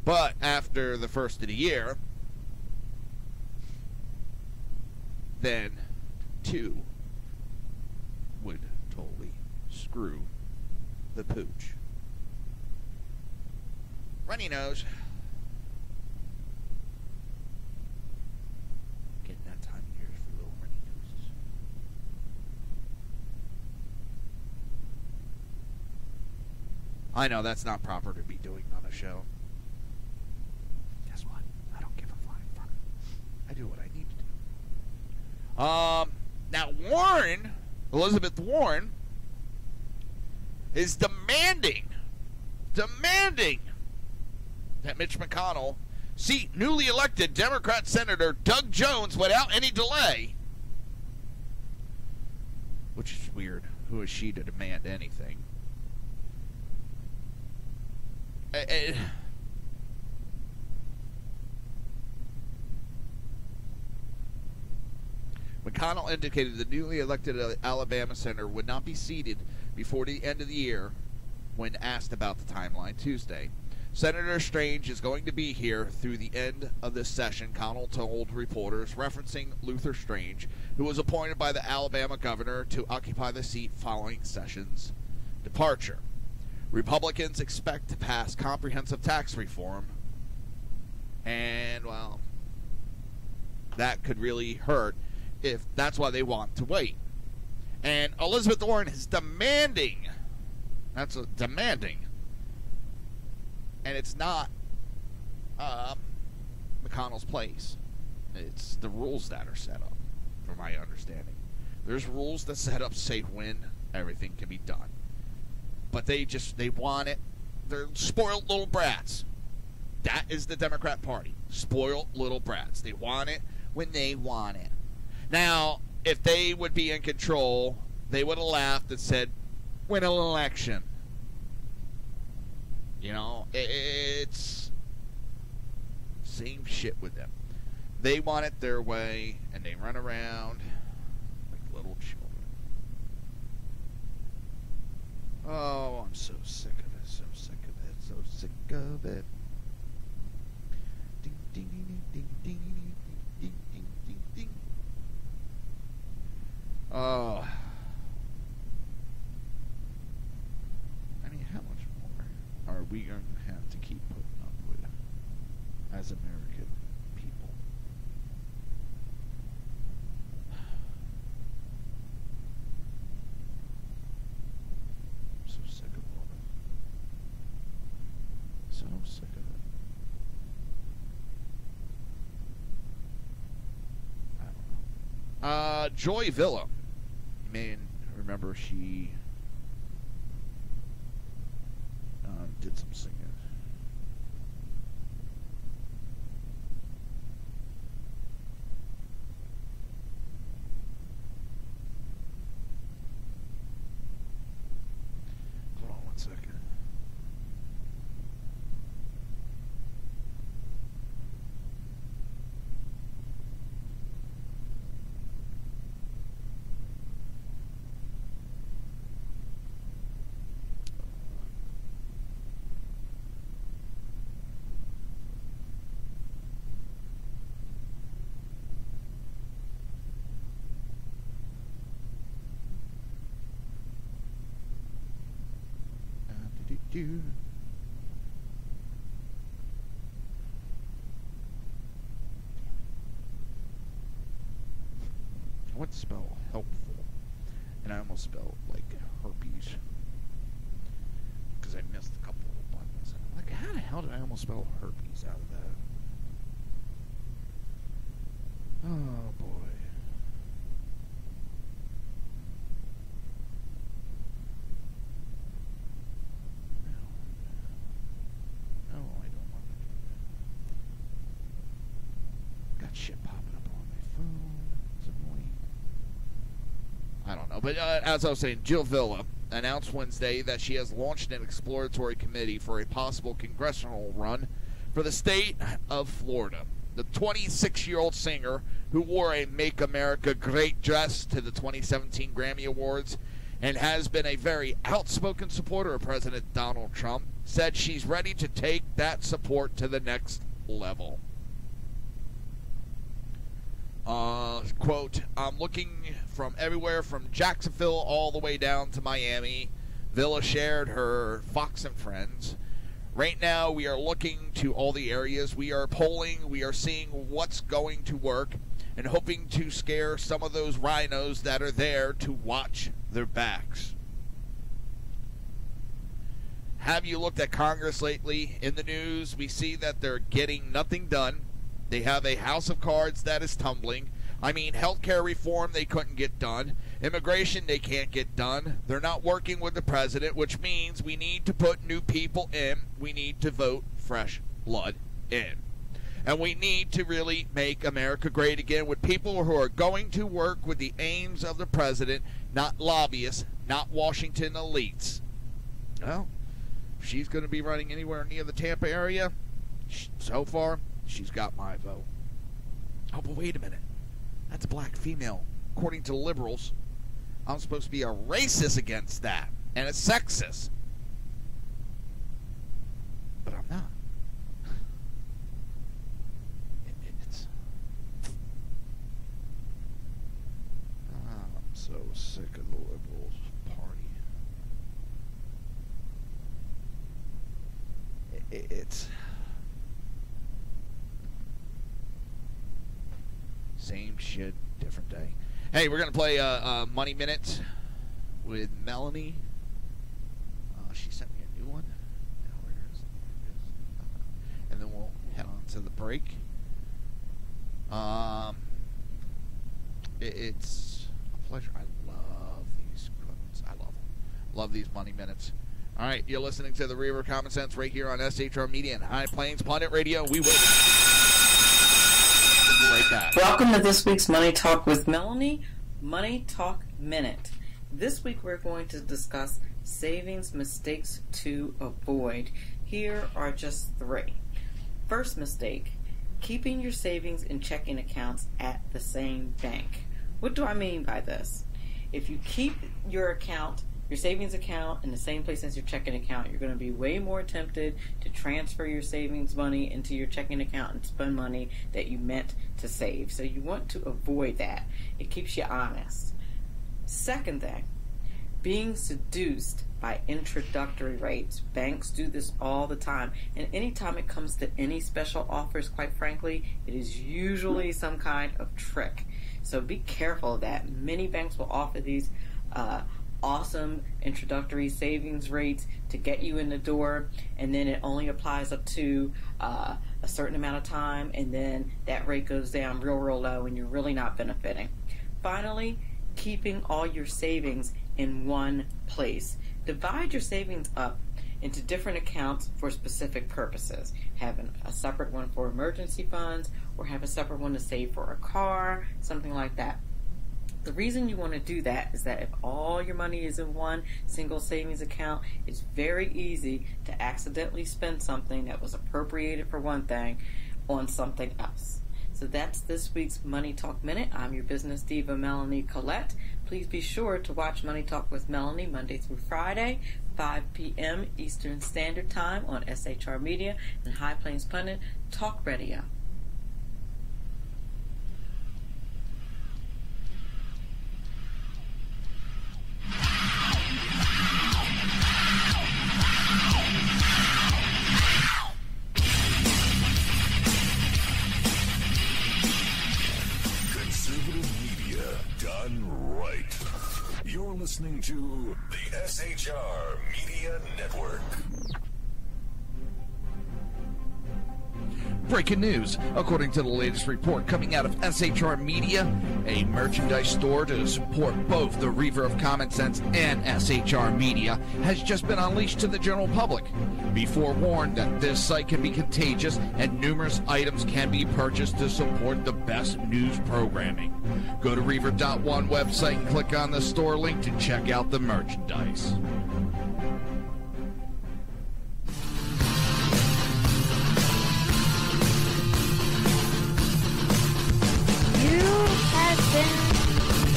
But after the first of the year, then two would totally screw the pooch. Runny nose. Getting that time of year for little runny noses. I know that's not proper to be doing on a show. Guess what? I don't give a flying fuck. I do what I need to do. Now Warren, Elizabeth Warren, is demanding that Mitch McConnell seat newly elected Democrat Senator Doug Jones without any delay. Which is weird. Who is she to demand anything? McConnell indicated the newly elected Alabama senator would not be seated before the end of the year when asked about the timeline Tuesday. Senator Strange is going to be here through the end of this session, Connell told reporters, referencing Luther Strange, who was appointed by the Alabama governor to occupy the seat following Sessions' departure. Republicans expect to pass comprehensive tax reform, and, well, that could really hurt if that's why they want to wait. And Elizabeth Warren is demanding, demanding, and it's not McConnell's place. It's the rules that are set up, from my understanding. There's rules that set up say when everything can be done. But they want it. They're spoiled little brats. That is the Democrat Party. Spoiled little brats. They want it when they want it. Now, if they would be in control, they would have laughed and said, win an election. You know, it's same shit with them. They want it their way, and they run around like little children. Oh, I'm so sick of it, so sick of it, so sick of it. Ding, ding, ding, ding, ding, ding, ding, ding, ding, ding. Oh. we're going to have to keep putting up with as American people. I'm so sick of all of it. So sick of it. I don't know. Joy Villa. You may remember she did some singing. Hold on one second. Do. I went to spell helpful, and I almost spelled like herpes because I missed a couple of buttons. And I'm like, how the hell did I almost spell herpes out of that? Oh boy. Shit popping up on my phone. It's annoying. I don't know. But as I was saying, Jill Villa announced Wednesday that she has launched an exploratory committee for a possible congressional run for the state of Florida. The 26-year-old singer, who wore a Make America Great dress to the 2017 Grammy Awards and has been a very outspoken supporter of President Donald Trump, said she's ready to take that support to the next level. Quote, I'm looking from everywhere from Jacksonville all the way down to Miami. Villa shared her Fox and Friends. Right now, we are looking to all the areas. We are polling. We are seeing what's going to work and hoping to scare some of those rhinos that are there to watch their backs. Have you looked at Congress lately? In the news, we see that they're getting nothing done. They have a house of cards that is tumbling. I mean, healthcare reform, they couldn't get done. Immigration, they can't get done. They're not working with the president, which means we need to put new people in. We need to vote fresh blood in. And we need to really make America great again with people who are going to work with the aims of the president, not lobbyists, not Washington elites. Well, if she's going to be running anywhere near the Tampa area, so far, she's got my vote. Oh, but wait a minute. That's a black female. According to liberals, I'm supposed to be a racist against that and a sexist. But I'm not. It's... I'm so sick of the liberals party. It's... Same shit, different day. Hey, we're going to play Money Minute with Melanie. She sent me a new one. Now, where is it? And then we'll head on to the break. It's a pleasure. I love these quotes. I love them. Love these Money Minutes. All right, you're listening to the Reaver of Common Sense right here on SHR Media and High Plains Pundit Radio. We will be right back. Welcome to this week's Money Talk with Melanie, Money Talk Minute. This week we're going to discuss savings mistakes to avoid. Here are just 3. First mistake, keeping your savings and checking accounts at the same bank. What do I mean by this? If you keep your savings account in the same place as your checking account, you're going to be way more tempted to transfer your savings money into your checking account and spend money that you meant to save. So you want to avoid that. It keeps you honest. Second thing, being seduced by introductory rates. Banks do this all the time. And anytime it comes to any special offers, quite frankly, it is usually some kind of trick. So be careful of that. Many banks will offer these awesome introductory savings rates to get you in the door, and then it only applies up to a certain amount of time, and then that rate goes down real low and you're really not benefiting. Finally, keeping all your savings in one place. Divide your savings up into different accounts for specific purposes. Have a separate one for emergency funds, or have a separate one to save for a car, something like that. The reason you want to do that is that if all your money is in one single savings account, it's very easy to accidentally spend something that was appropriated for one thing on something else. So that's this week's Money Talk Minute. I'm your business diva, Melanie Collette. Please be sure to watch Money Talk with Melanie Monday through Friday, 5 p.m. Eastern Standard Time on SHR Media and High Plains Pundit Talk Radio. You're listening to the SHR Media Network. Breaking news. According to the latest report coming out of SHR Media, a merchandise store to support both the Reaver of Common Sense and SHR Media has just been unleashed to the general public. Be forewarned that this site can be contagious and numerous items can be purchased to support the best news programming. Go to Reaver.one website and click on the store link to check out the merchandise.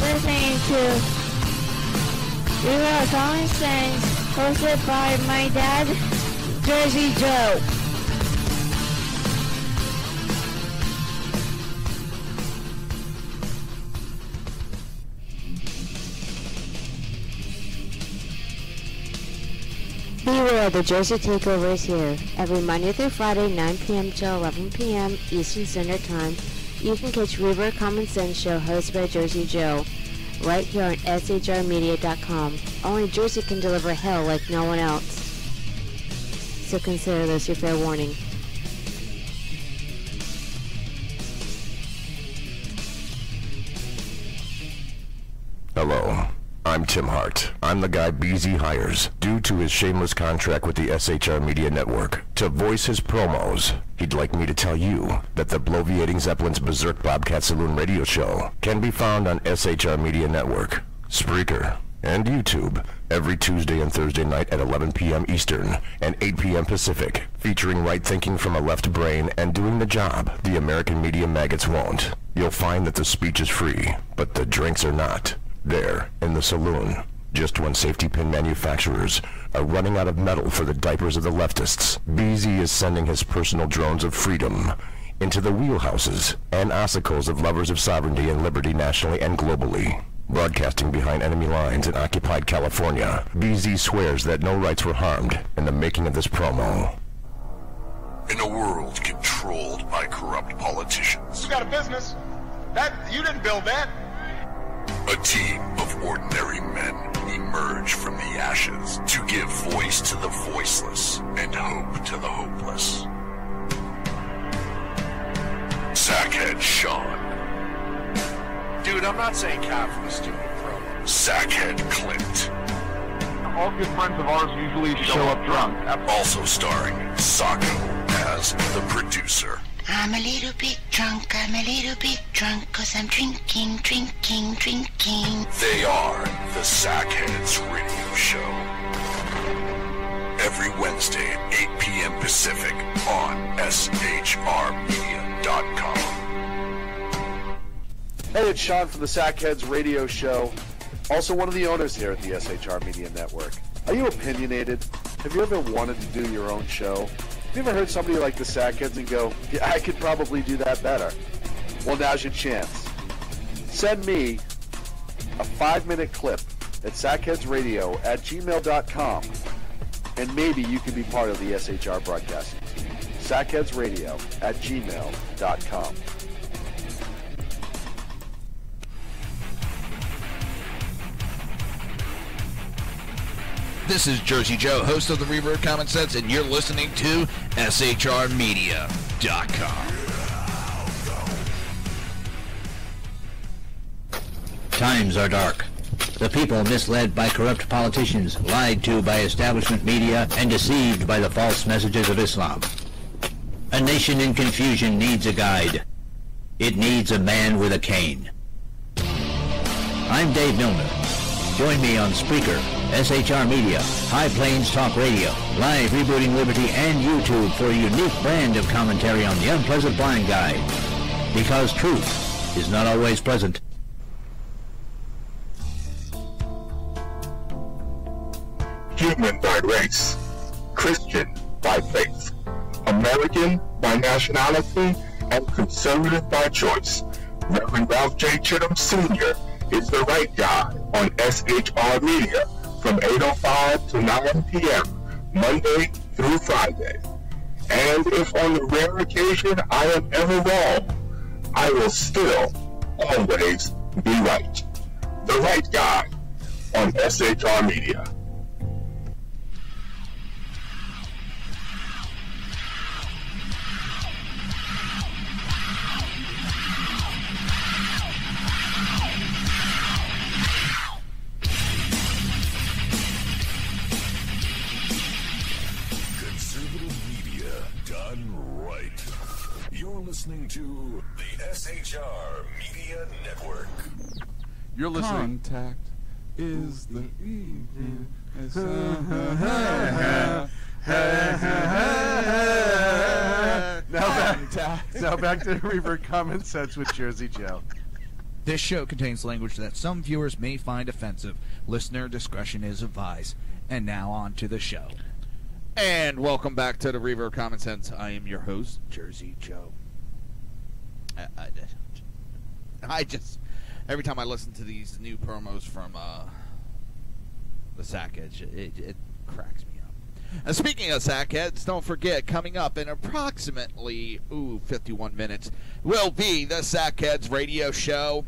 Listening to Reaver of Common Sense, hosted by my dad, Jersey Joe. Beware, the Jersey Takeover is here. Every Monday through Friday, 9 p.m. to 11 p.m. Eastern Standard Time. You can catch Reaver of Common Sense show hosted by Jersey Joe right here on shrmedia.com. Only Jersey can deliver hell like no one else. So consider this your fair warning. Hello. I'm Tim Hart. I'm the guy BZ hires, due to his shameless contract with the SHR Media Network, to voice his promos. He'd like me to tell you that the Bloviating Zeppelin's Berserk Bobcat Saloon radio show can be found on SHR Media Network, Spreaker, and YouTube every Tuesday and Thursday night at 11 p.m. Eastern and 8 p.m. Pacific, featuring right thinking from a left brain and doing the job the American media maggots won't. You'll find that the speech is free, but the drinks are not. There, in the saloon, just when safety pin manufacturers are running out of metal for the diapers of the leftists, BZ is sending his personal drones of freedom into the wheelhouses and ossicles of lovers of sovereignty and liberty nationally and globally. Broadcasting behind enemy lines in occupied California, BZ swears that no rights were harmed in the making of this promo. In a world controlled by corrupt politicians, You got a business. You didn't build that. a team of ordinary men emerge from the ashes to give voice to the voiceless and hope to the hopeless. Sackhead Sean. Dude, I'm not saying Catholics do a promo. Sackhead Clint. All good friends of ours usually show up drunk. Also starring Sacco as the producer. I'm a little bit drunk, 'cause I'm drinking. They are the Sackheads Radio Show. Every Wednesday at 8 p.m. Pacific on shrmedia.com. Hey, it's Sean from the Sackheads Radio Show, also one of the owners here at the SHR Media Network. Are you opinionated? Have you ever wanted to do your own show? Have you ever heard somebody like the Sackheads and go, yeah, I could probably do that better? Well, now's your chance. Send me a 5-minute clip at sackheadsradio@gmail.com, and maybe you can be part of the SHR broadcasting team. sackheadsradio@gmail.com. This is Jersey Joe, host of the Reaver of Common Sense, and you're listening to SHRmedia.com. Times are dark. The people misled by corrupt politicians, lied to by establishment media, and deceived by the false messages of Islam. A nation in confusion needs a guide. It needs a man with a cane. I'm Dave Milner. Join me on Spreaker, SHR Media, High Plains Talk Radio, Live Rebooting Liberty, and YouTube for a unique brand of commentary on the unpleasant blind guide. Because truth is not always pleasant. Human by race, Christian by faith, American by nationality, and conservative by choice. Reverend Ralph J. Chittum Sr. is the right guy on SHR Media from 8:05 to 9 p.m. Monday through Friday. And if on the rare occasion I am ever wrong, I will still always be right. The right guy on SHR Media. Listening to the SHR Media Network. You're listening. Contact is the evening. Now back to Reaver Common Sense with Jersey Joe. This show contains language that some viewers may find offensive. Listener discretion is advised. And now on to the show. And welcome back to the Reaver of Common Sense. I am your host, Jersey Joe. I just, every time I listen to these new promos from the Sackheads, it cracks me up. And speaking of Sackheads, don't forget, coming up in approximately 51 minutes will be the Sackheads radio show,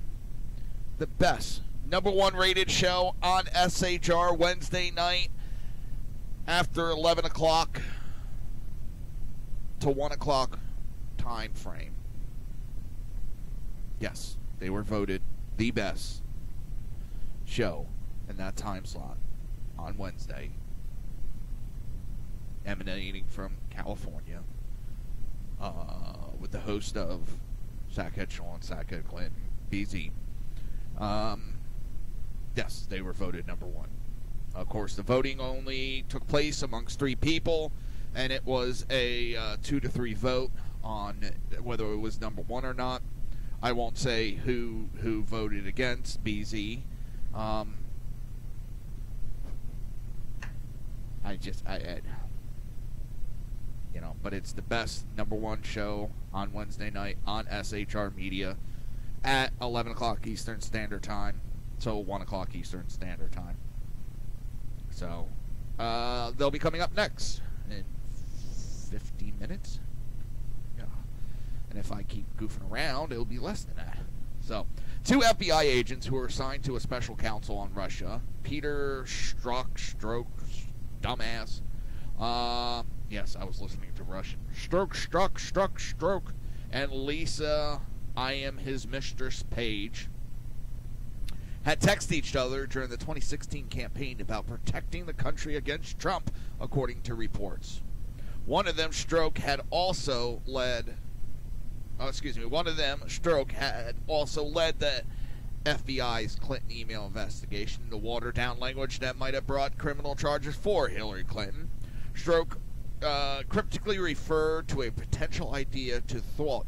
the best #1 rated show on SHR Wednesday night after 11 o'clock to 1 o'clock time frame. Yes, they were voted the best show in that time slot on Wednesday, emanating from California, with the host of Sackhead Sean, Sackhead Clinton, BZ. Yes, they were voted #1. Of course, the voting only took place amongst 3 people, and it was a 2 to 3 vote on whether it was #1 or not. I won't say who voted against BZ. But it's the best #1 show on Wednesday night on SHR Media at 11 o'clock Eastern Standard Time, so 1 o'clock Eastern Standard Time. So they'll be coming up next in 15 minutes. And if I keep goofing around, it'll be less than that. So, 2 FBI agents who are assigned to a special counsel on Russia, Peter Strzok, dumbass. Yes, I was listening to Russian. Stroke, and Lisa, I am his mistress, Page, had texted each other during the 2016 campaign about protecting the country against Trump, according to reports. One of them, Stroke, had also led the FBI's Clinton email investigation into watered-down language that might have brought criminal charges for Hillary Clinton. Stroke cryptically referred to a potential idea to thwart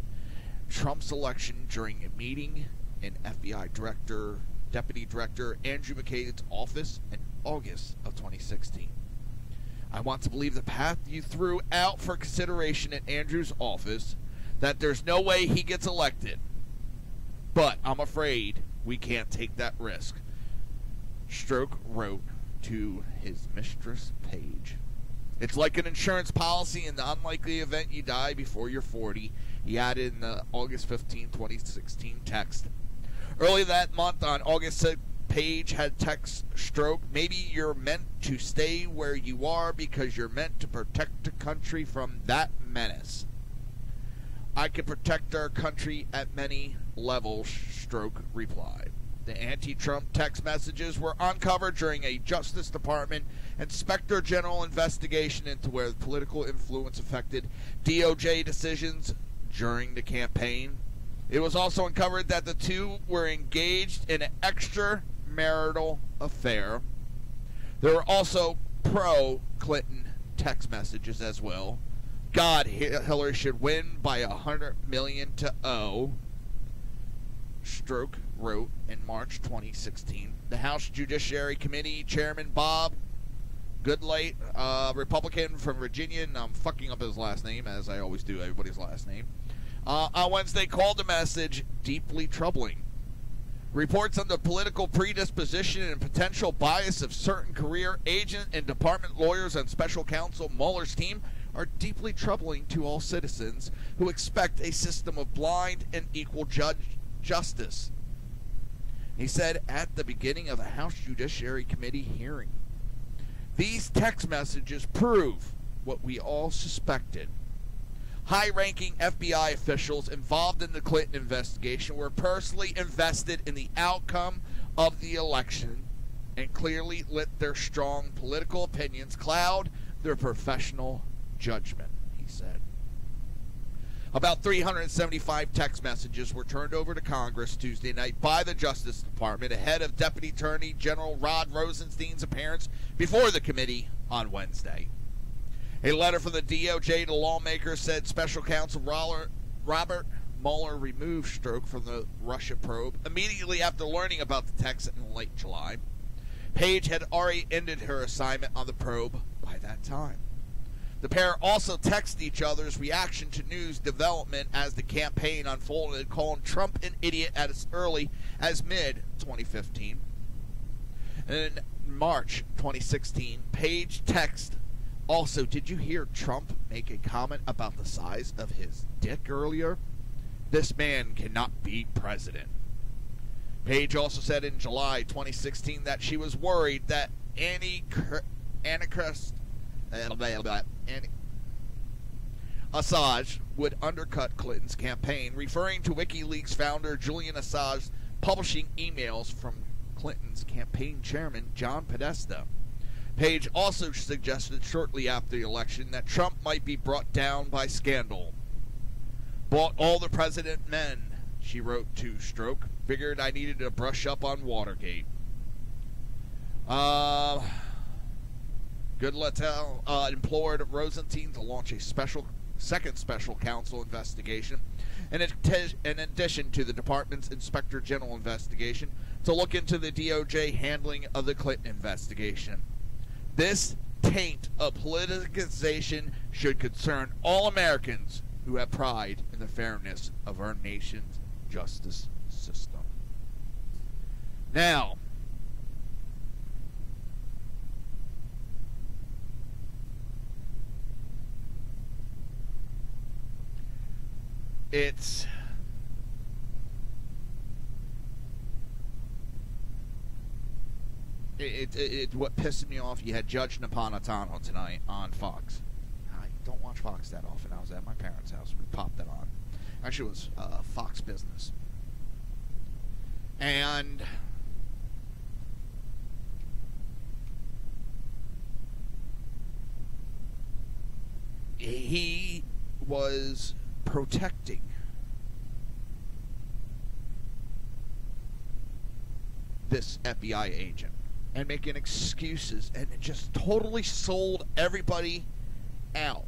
Trump's election during a meeting in FBI Deputy Director Andrew McCabe's office in August of 2016. I want to believe the path you threw out for consideration at Andrew's office, that there's no way he gets elected. But I'm afraid we can't take that risk. Stroke wrote to his mistress, Paige. It's like an insurance policy in the unlikely event you die before you're 40, he added in the August 15, 2016 text. Early that month, on August 6th, Paige had text Stroke, maybe you're meant to stay where you are because you're meant to protect the country from that menace. I can protect our country at many levels, Stroke replied. The anti-Trump text messages were uncovered during a Justice Department Inspector General investigation into where political influence affected DOJ decisions during the campaign. It was also uncovered that the two were engaged in an extramarital affair. There were also pro-Clinton text messages as well. God, Hillary should win by 100 million to 0. Stroke wrote in March 2016. The House Judiciary Committee Chairman Bob Goodlate, Republican from Virginia, and I'm fucking up his last name, as I always do everybody's last name, on Wednesday called the message deeply troubling. Reports on the political predisposition and potential bias of certain career agent and department lawyers on special counsel Mueller's team are deeply troubling to all citizens who expect a system of blind and equal justice. He said at the beginning of a House Judiciary Committee hearing, these text messages prove what we all suspected. High-ranking FBI officials involved in the Clinton investigation were personally invested in the outcome of the election and clearly let their strong political opinions cloud their professional judgment, he said. About 375 text messages were turned over to Congress Tuesday night by the Justice Department ahead of Deputy Attorney General Rod Rosenstein's appearance before the committee on Wednesday. A letter from the DOJ to lawmakers said Special Counsel Robert Mueller removed Stroke from the Russia probe immediately after learning about the text in late July. Paige had already ended her assignment on the probe by that time. The pair also texted each other's reaction to news development as the campaign unfolded, calling Trump an idiot as early as mid-2015. In March 2016, Paige texted, also, did you hear Trump make a comment about the size of his dick earlier? This man cannot be president. Paige also said in July 2016 that she was worried that Assange would undercut Clinton's campaign, referring to WikiLeaks founder Julian Assange publishing emails from Clinton's campaign chairman John Podesta. Paige also suggested shortly after the election that Trump might be brought down by scandal. Bought all the president men, she wrote to Stroke. Figured I needed to brush up on Watergate. Goodlettel implored Rosenstein to launch a second special counsel investigation, in addition to the department's Inspector General investigation, to look into the DOJ handling of the Clinton investigation. This taint of politicization should concern all Americans who have pride in the fairness of our nation's justice system. Now, it's what pissed me off. You had Judge Napolitano tonight on Fox. I don't watch Fox that often. I was at my parents' house. We popped that on. Actually, it was Fox Business. And he was protecting this FBI agent and making excuses, and it just totally sold everybody out.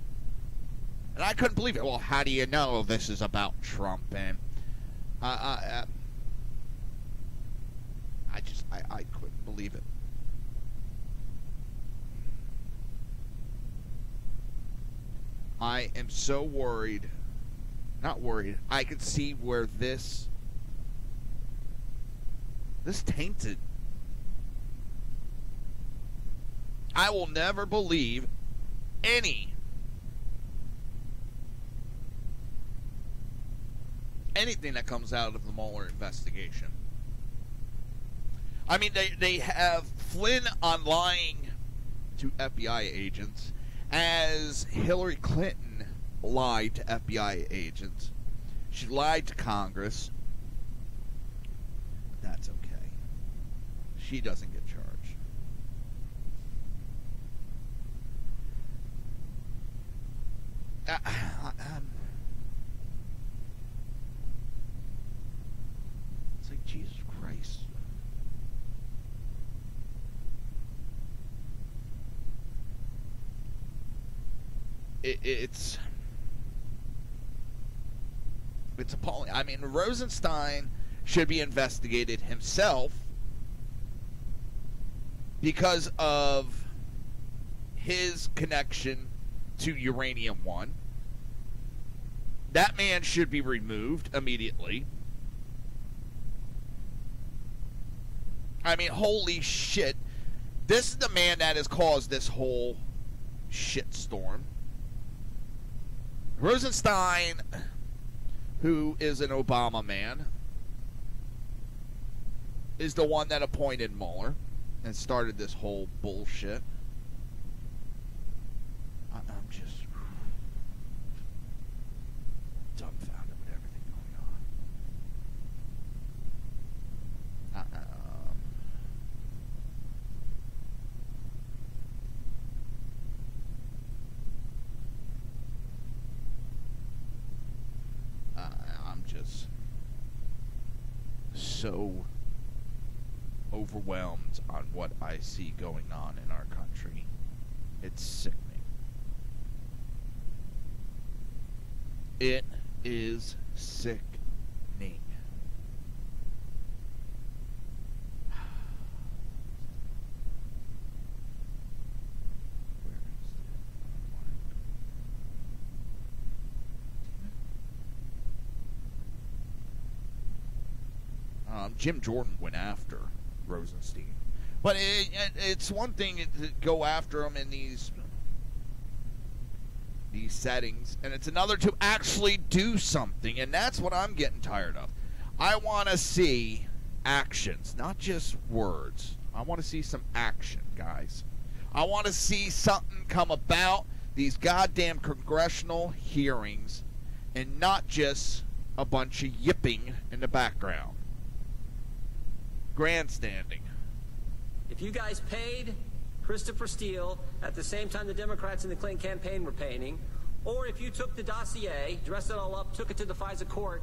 And I couldn't believe it. Well, how do you know this is about Trump? And I couldn't believe it. I am so worried. Not worried. I could see where this tainted I will never believe anything that comes out of the Mueller investigation. I mean, they have Flynn on lying to FBI agents as Hillary Clinton lied to FBI agents. She lied to Congress. That's okay. She doesn't get charged. It's like, Jesus Christ. It's appalling. I mean, Rosenstein should be investigated himself because of his connection to Uranium One. That man should be removed immediately. I mean, holy shit. This is the man that has caused this whole shitstorm. Rosenstein, who is an Obama man, is the one that appointed Mueller and started this whole bullshit. I'm just dumbfounded with everything going on. I'm just so overwhelmed on what I see going on in our country. It's sickening. It is sickening. Jim Jordan went after Rosenstein. But it's one thing to go after him in these settings, and it's another to actually do something, and that's what I'm getting tired of. I want to see actions, not just words. I want to see some action, guys. I want to see something come about these goddamn congressional hearings and not just a bunch of yipping in the background. Grandstanding. If you guys paid Christopher Steele at the same time the Democrats in the Clinton campaign were paying, or if you took the dossier, dressed it all up, took it to the FISA court,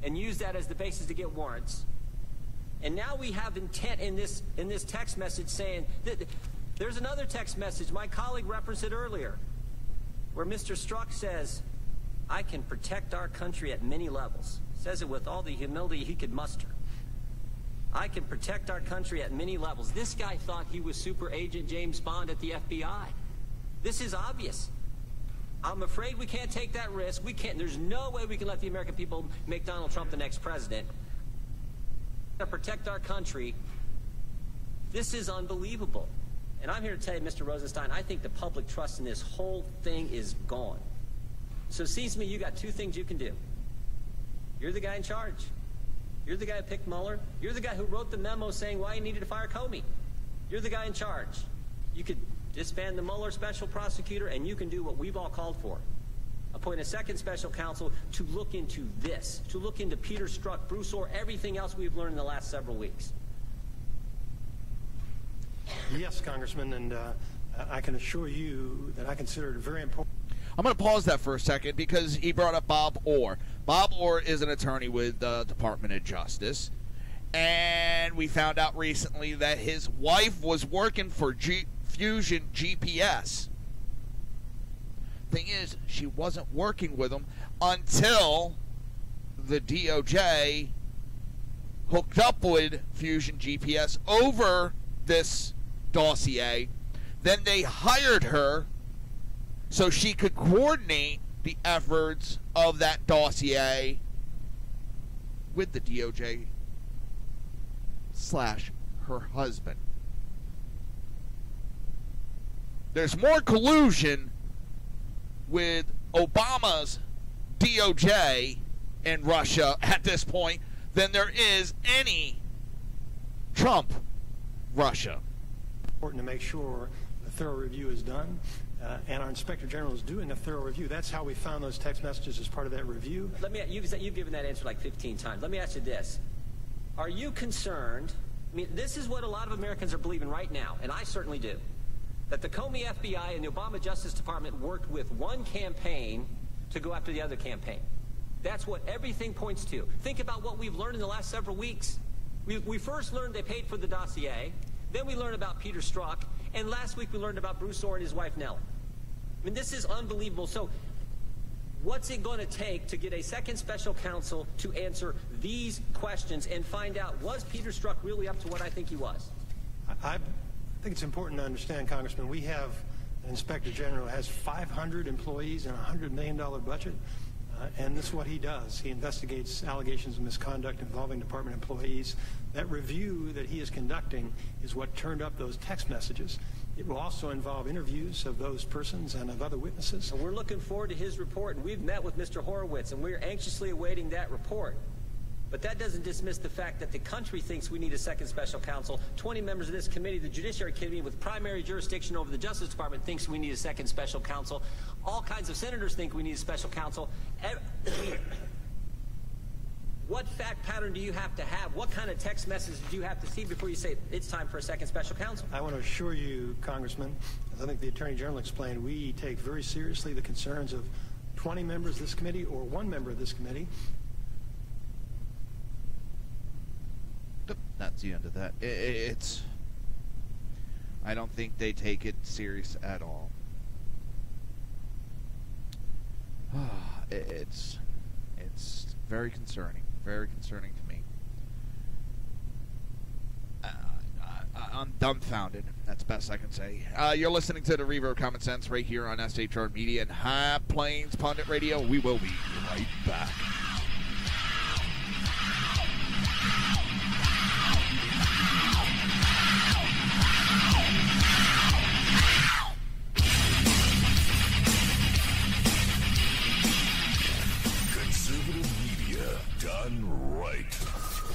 and used that as the basis to get warrants, and now we have intent in this text message saying that there's another text message, my colleague referenced it earlier, where Mr. Strzok says, I can protect our country at many levels. Says it with all the humility he could muster. I can protect our country at many levels. This guy thought he was Super Agent James Bond at the FBI. This is obvious. I'm afraid we can't take that risk. We can't. There's no way we can let the American people make Donald Trump the next president. To protect our country, this is unbelievable. And I'm here to tell you, Mr. Rosenstein, I think the public trust in this whole thing is gone. So it seems to me you got two things you can do. You're the guy in charge. You're the guy who picked Mueller. You're the guy who wrote the memo saying why he needed to fire Comey. You're the guy in charge. You could disband the Mueller special prosecutor, and you can do what we've all called for. Appoint a second special counsel to look into this, to look into Peter Strzok, Bruce Orr, everything else we've learned in the last several weeks. Yes, Congressman, and I can assure you that I consider it very important. I'm going to pause that for a second because he brought up Bob Orr. Bob Orr is an attorney with the Department of Justice, and we found out recently that his wife was working for Fusion GPS. Thing is, she wasn't working with him until the DOJ hooked up with Fusion GPS over this dossier. Then they hired her so she could coordinate the efforts of that dossier with the DOJ / her husband. there's more collusion with Obama's DOJ in Russia at this point than there is any Trump Russia. Important to make sure a thorough review is done, and our Inspector General is doing a thorough review. That's how we found those text messages as part of that review. You've given that answer like 15 times. Let me ask you this. Are you concerned? I mean, this is what a lot of Americans are believing right now, and I certainly do, that the Comey FBI and the Obama Justice Department worked with one campaign to go after the other campaign. That's what everything points to. Think about what we've learned in the last several weeks. We first learned they paid for the dossier, then we learned about Peter Strzok, and last week we learned about Bruce Orr and his wife Nell. I mean, this is unbelievable. So what's it going to take to get a second special counsel to answer these questions and find out, was Peter Strzok really up to what I think he was? I think it's important to understand, Congressman, we have an Inspector General who has 500 employees and a $100 million budget, and this is what he does. He investigates allegations of misconduct involving department employees. That review that he is conducting is what turned up those text messages. It will also involve interviews of those persons and of other witnesses. So we're looking forward to his report, and we've met with Mr. Horowitz, and we're anxiously awaiting that report. But that doesn't dismiss the fact that the country thinks we need a second special counsel. 20 members of this committee, the Judiciary Committee with primary jurisdiction over the Justice Department, thinks we need a second special counsel. All kinds of senators think we need a special counsel. What fact pattern do you have to have? What kind of text message do you have to see before you say it's time for a second special counsel? I want to assure you, Congressman, as I think the Attorney General explained, we take very seriously the concerns of 20 members of this committee or one member of this committee. That's the end of that. I don't think they take it serious at all. It's very concerning. Very concerning to me. I'm dumbfounded. That's best I can say. You're listening to the Reaver of Common Sense right here on SHR Media and High Plains Pundit Radio. We will be right back.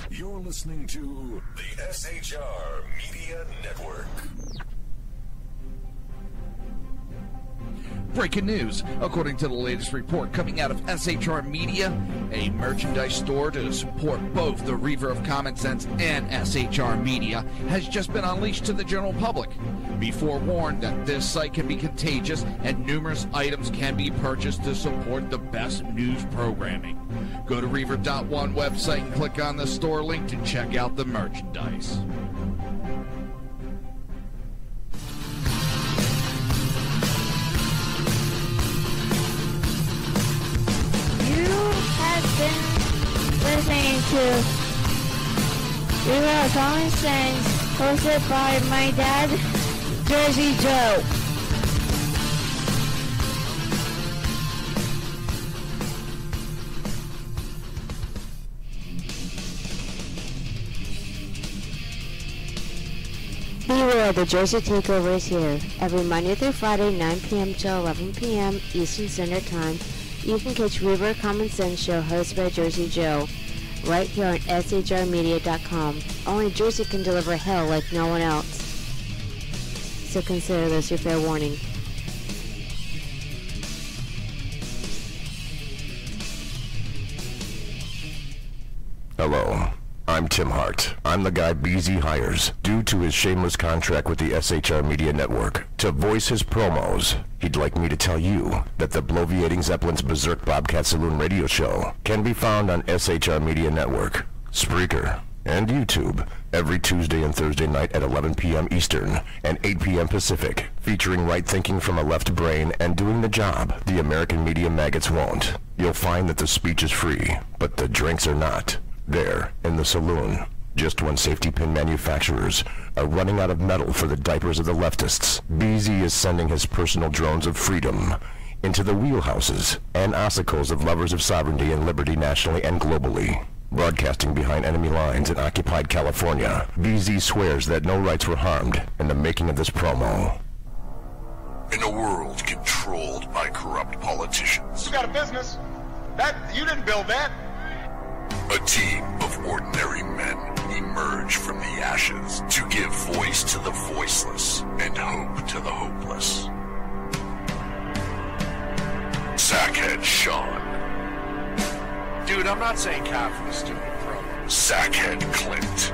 You're listening to the SHR Media Network. Breaking news. According to the latest report coming out of SHR Media, a merchandise store to support both the Reaver of Common Sense and SHR Media has just been unleashed to the general public. Be forewarned that this site can be contagious and numerous items can be purchased to support the best news programming. Go to Reaver.one website and click on the store link to check out the merchandise. Listening to Reaver of Common Sense, hosted by my dad, Jersey Joe. Beware, the Jersey Takeover is here. Every Monday through Friday, 9 p.m. to 11 p.m. Eastern Standard Time. You can catch Reaver of Common Sense show hosted by Jersey Joe right here on shrmedia.com. Only Jersey can deliver hell like no one else. So consider this your fair warning. Hello. I'm Tim Hart. I'm the guy BZ hires, due to his shameless contract with the SHR Media Network, to voice his promos. He'd like me to tell you that the Bloviating Zeppelin's Berserk Bobcat Saloon radio show can be found on SHR Media Network, Spreaker, and YouTube every Tuesday and Thursday night at 11 p.m. Eastern and 8 p.m. Pacific, featuring right thinking from a left brain and doing the job the American media maggots won't. You'll find that the speech is free, but the drinks are not. There, in the saloon, just when safety pin manufacturers are running out of metal for the diapers of the leftists, BZ is sending his personal drones of freedom into the wheelhouses and ossicles of lovers of sovereignty and liberty nationally and globally. Broadcasting behind enemy lines in occupied California, BZ swears that no rights were harmed in the making of this promo. In a world controlled by corrupt politicians. You got a business. You didn't build that. A team of ordinary men emerge from the ashes to give voice to the voiceless and hope to the hopeless. Sackhead Sean. Dude, I'm not saying Catholic, stupid pro. Sackhead Clint.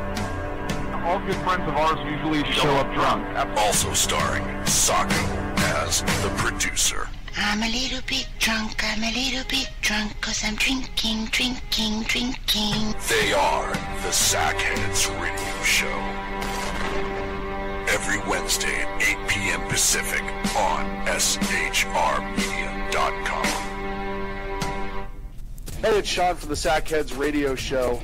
All good friends of ours usually show up drunk. Also starring Sacco as the producer. I'm a little bit drunk, cause I'm drinking. They are the Sackheads Radio Show. Every Wednesday at 8 p.m. Pacific on shrmedia.com. Hey, it's Sean from the Sackheads Radio Show.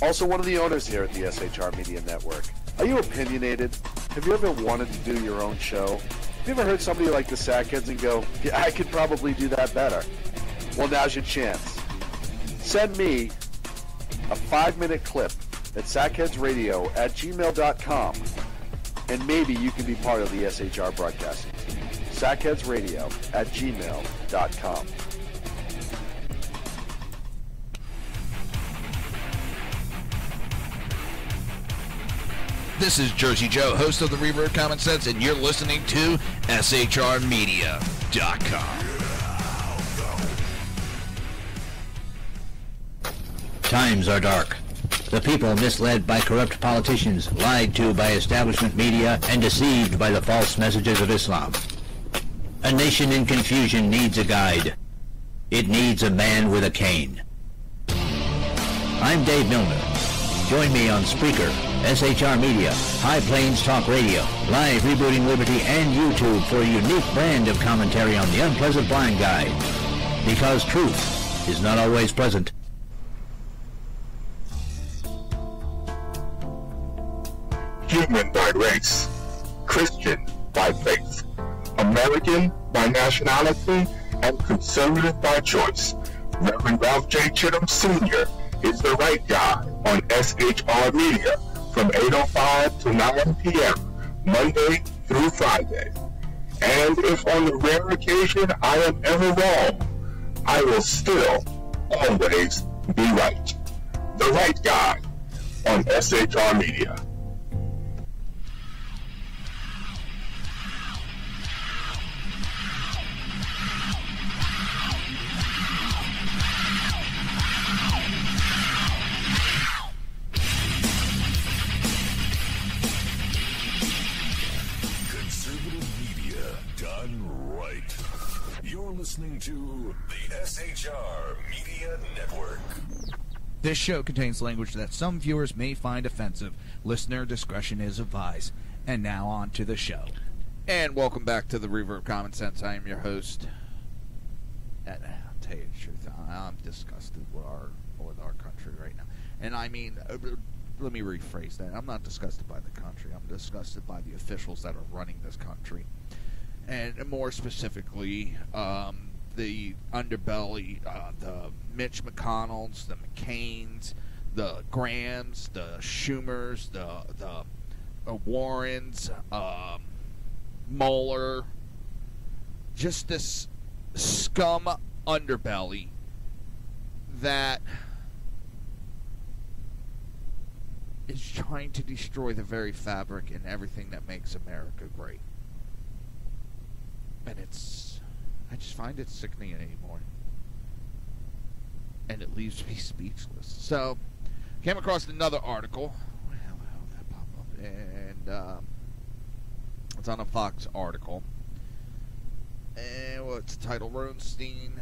Also one of the owners here at the SHR Media Network. Are you opinionated? Have you ever wanted to do your own show? Have you ever heard somebody like the Sackheads and go, yeah, I could probably do that better? Well, now's your chance. Send me a 5-minute clip at sackheadsradio@gmail.com, and maybe you can be part of the SHR broadcasting team. sackheadsradio@gmail.com. This is Jersey Joe, host of the Reaver of Common Sense, and you're listening to shrmedia.com. Times are dark. The people misled by corrupt politicians, lied to by establishment media, and deceived by the false messages of Islam. A nation in confusion needs a guide. It needs a man with a cane. I'm Dave Milner. Join me on Spreaker, SHR Media, High Plains Talk Radio, Live Rebooting Liberty, and YouTube for a unique brand of commentary on the unpleasant blind guide. Because truth is not always pleasant. Human by race, Christian by faith, American by nationality, and conservative by choice. Reverend Ralph J. Chittum Sr. is the right guy on SHR Media from 8:05 to 9 p.m. Monday through Friday. And if on the rare occasion I am ever wrong, I will still always be right. The right guy on SHR Media. Listening to the SHR Media Network. This show contains language that some viewers may find offensive. Listener discretion is advised. And now on to the show. And welcome back to the Reaver of Common Sense. I am your host. And I'll tell you the truth, I'm disgusted with our country right now. And I mean, let me rephrase that. I'm not disgusted by the country. I'm disgusted by the officials that are running this country. And more specifically, the underbelly, the Mitch McConnells, the McCains, the Grahams, the Schumers, the Warrens, Mueller, just this scum underbelly that is trying to destroy the very fabric and everything that makes America great. And I just find it sickening anymore. And it leaves me speechless. So, came across another article. Where the hell did that pop up? And, it's on a Fox article. And what's the title? Rosenstein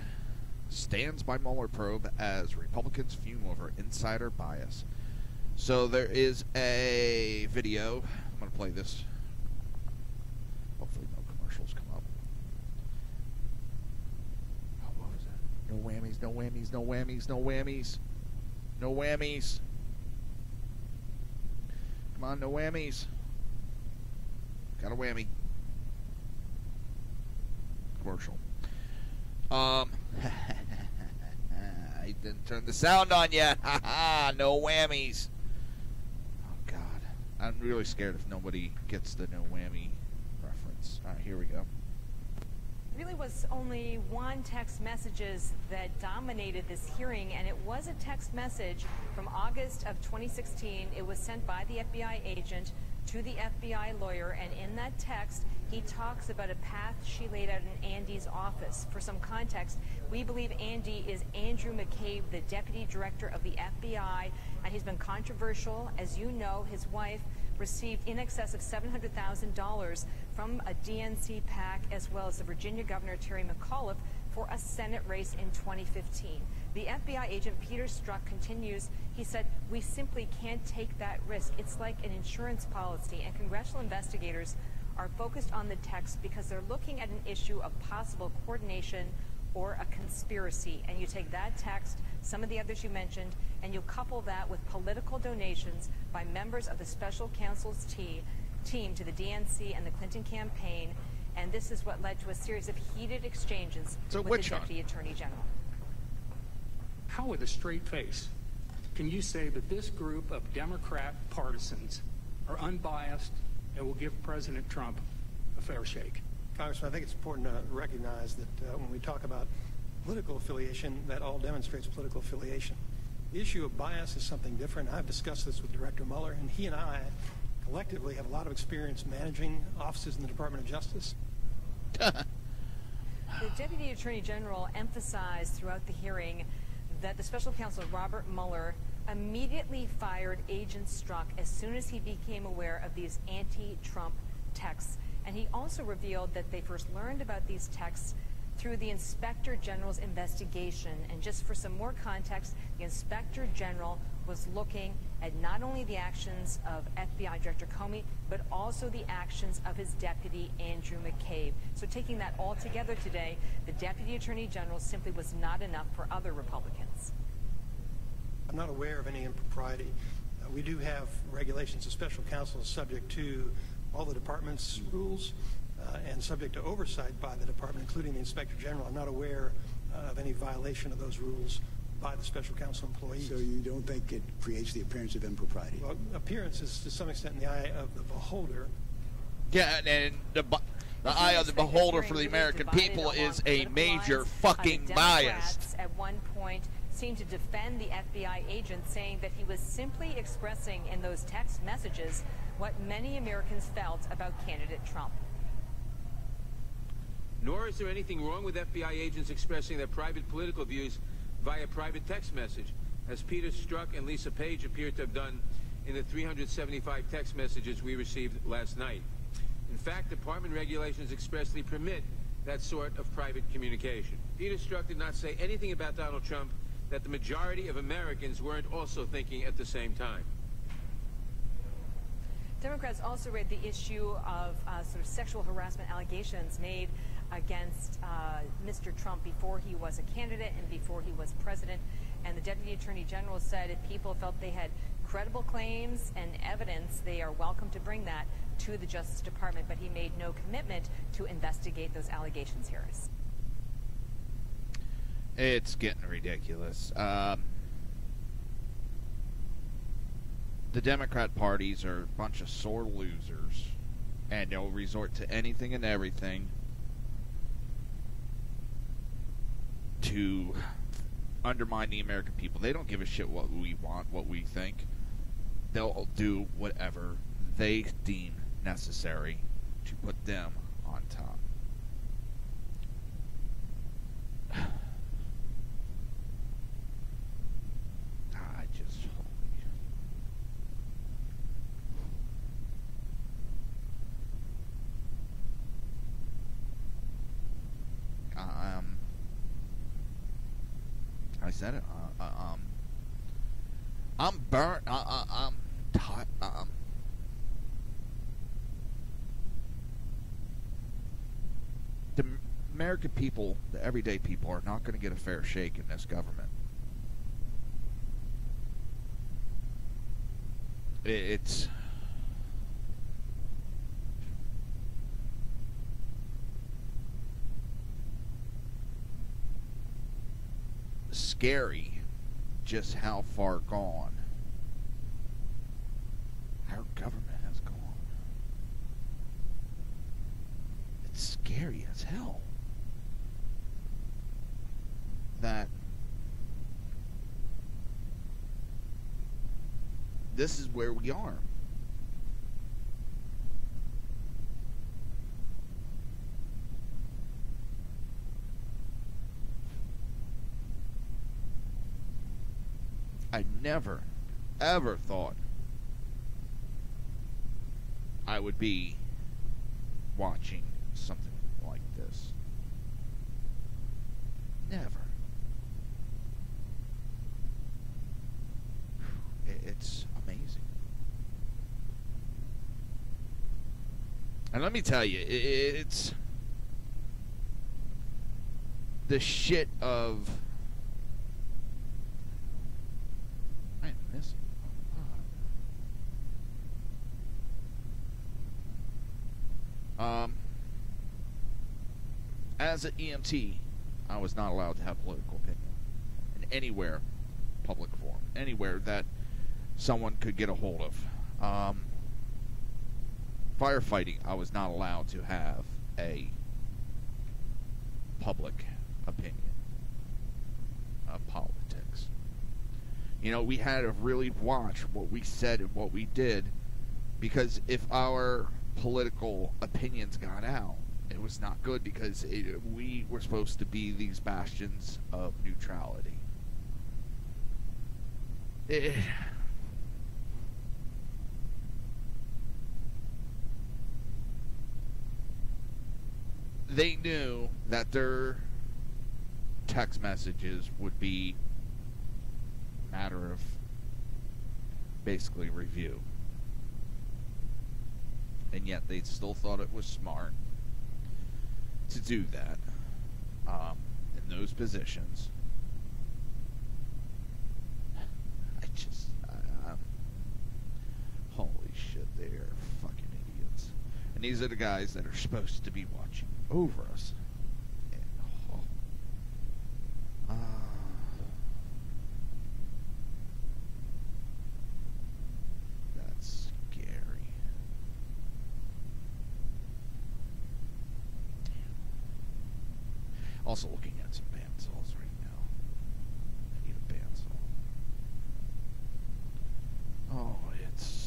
stands by Mueller probe as Republicans fume over insider bias. So there is a video. I'm going to play this. Hopefully no commercials come up. Oh, what was that? No whammies, no whammies, no whammies, no whammies. No whammies. Come on, no whammies. Got a whammy. Commercial. I didn't turn the sound on yet. No whammies. Oh, God. I'm really scared if nobody gets the no whammy reference. Alright, here we go. really was only one text messages that dominated this hearing, and it was a text message from August of 2016. It was sent by the FBI agent to the FBI lawyer, and in that text, he talks about a path she laid out in Andy's office. For some context, we believe Andy is Andrew McCabe, the deputy director of the FBI, and he's been controversial. As you know, his wife received in excess of $700,000 from a DNC PAC, as well as the Virginia Governor Terry McAuliffe, for a Senate race in 2015. The FBI agent Peter Strzok continues. He said, "We simply can't take that risk. It's like an insurance policy," and congressional investigators are focused on the text because they're looking at an issue of possible coordination or a conspiracy. And you take that text, some of the others you mentioned, and you couple that with political donations by members of the special counsel's team to the DNC and the Clinton campaign, and this is what led to a series of heated exchanges with the Deputy Attorney General. How, with a straight face, can you say that this group of Democrat partisans are unbiased and will give President Trump a fair shake? Congressman, I think it's important to recognize that when we talk about political affiliation, that all demonstrates political affiliation. The issue of bias is something different. I've discussed this with Director Mueller, and he and I collectively have a lot of experience managing offices in the Department of Justice. The Deputy Attorney General emphasized throughout the hearing that the special counsel Robert Mueller immediately fired Agent Strzok as soon as he became aware of these anti-Trump texts. And he also revealed that they first learned about these texts through the Inspector General's investigation. And just for some more context, the Inspector General was looking at not only the actions of FBI Director Comey, but also the actions of his deputy, Andrew McCabe. So taking that all together today, the Deputy Attorney General simply was not enough for other Republicans. I'm not aware of any impropriety. We do have regulations. The special counsel is subject to all the department's rules and subject to oversight by the department, including the Inspector General. I'm not aware of any violation of those rules by the special counsel employees. So you don't think it creates the appearance of impropriety? Well, appearance is to some extent in the eye of the beholder. Yeah, and the eye of the beholder for the American people is a major fucking bias. At one point seemed to defend the FBI agent, saying that he was simply expressing in those text messages what many Americans felt about candidate Trump. Nor is there anything wrong with FBI agents expressing their private political views via private text message, as Peter Strzok and Lisa Page appear to have done in the 375 text messages we received last night. In fact, department regulations expressly permit that sort of private communication. Peter Strzok did not say anything about Donald Trump that the majority of Americans weren't also thinking at the same time. Democrats also raised the issue of sort of sexual harassment allegations made against Mr. Trump before he was a candidate and before he was president. And the Deputy Attorney General said if people felt they had credible claims and evidence, they are welcome to bring that to the Justice Department, but he made no commitment to investigate those allegations, Harris. It's getting ridiculous. The Democrat parties are a bunch of sore losers, and they'll resort to anything and everything to undermine the American people. They don't give a shit what we want, what we think. They'll do whatever they deem necessary to put them on top. I said it. I'm burnt. I'm tired. The American people, the everyday people, are not going to get a fair shake in this government. It's scary just how far gone our government has gone. It's scary as hell. this is where we are. I never, ever thought I would be watching something like this. Never. It's amazing. And let me tell you, it's the shit of... I am missing a lot. As an EMT, I was not allowed to have political opinion in anywhere, public forum, anywhere that someone could get a hold of. Firefighting, I was not allowed to have a public opinion of politics. You know, we had to really watch what we said and what we did, because if our political opinions got out, it was not good, because we were supposed to be these bastions of neutrality. They knew that their text messages would be matter of basically review. And yet they still thought it was smart to do that in those positions. Holy shit, they are fucking idiots. And these are the guys that are supposed to be watching over us. And, that's scary. Also looking at some bandsaws right now. I need a bandsaw. Oh, it's...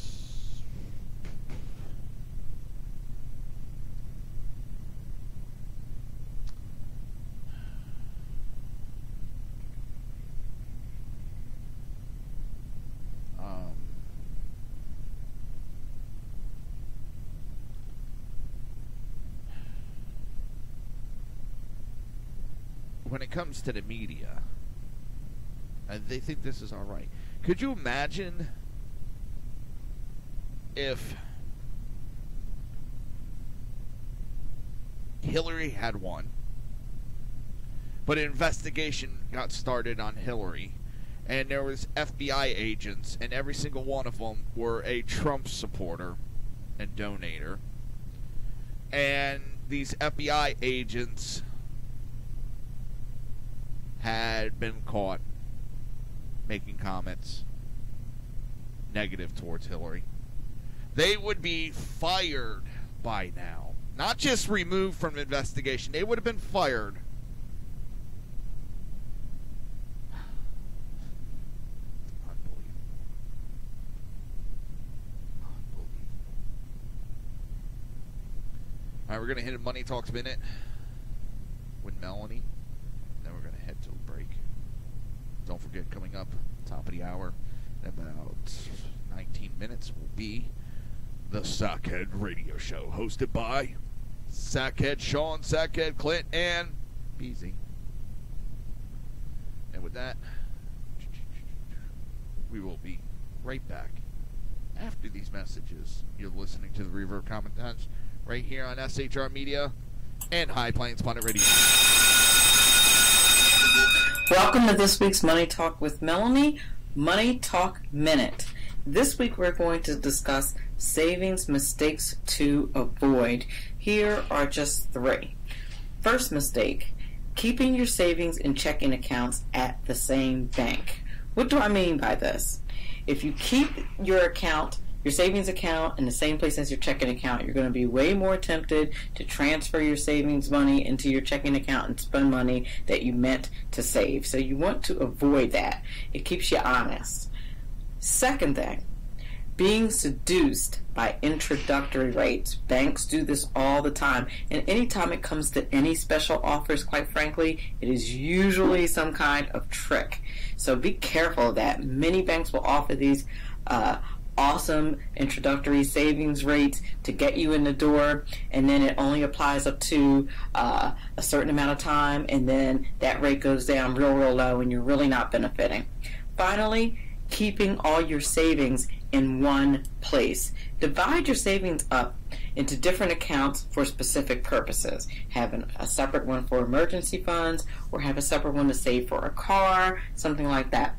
when it comes to the media, they think this is all right. Could you imagine if Hillary had won, but an investigation got started on Hillary, and there was FBI agents, and every single one of them were a Trump supporter and donator, and these FBI agents had been caught making comments negative towards Hillary, they would be fired by now. Not just removed from the investigation, they would have been fired. Unbelievable. Alright, we're going to hit a Money Talks Minute with Melanie. Then we're going to head to a break. Don't forget, coming up, top of the hour, in about 19 minutes, will be the Sackhead Radio Show, hosted by Sackhead Sean, Sackhead Clint, and Beezy. And with that, we will be right back after these messages. You're listening to the Reaver of Common Sense right here on SHR Media and High Plains Planet Radio. Welcome to this week's Money Talk with Melanie, Money Talk Minute. This week we're going to discuss savings mistakes to avoid. Here are just 3. First mistake, keeping your savings and checking accounts at the same bank. What do I mean by this? If you keep your account, your savings account, in the same place as your checking account, you're going to be way more tempted to transfer your savings money into your checking account and spend money that you meant to save. So you want to avoid that. It keeps you honest. Second thing, Being seduced by introductory rates. Banks do this all the time. And anytime it comes to any special offers, quite frankly, it is usually some kind of trick. So be careful of that. Many banks will offer these awesome introductory savings rates to get you in the door, and then it only applies up to a certain amount of time, and then that rate goes down real low, and you're really not benefiting. Finally, keeping all your savings in one place. Divide your savings up into different accounts for specific purposes. Have a separate one for emergency funds, or have a separate one to save for a car, something like that.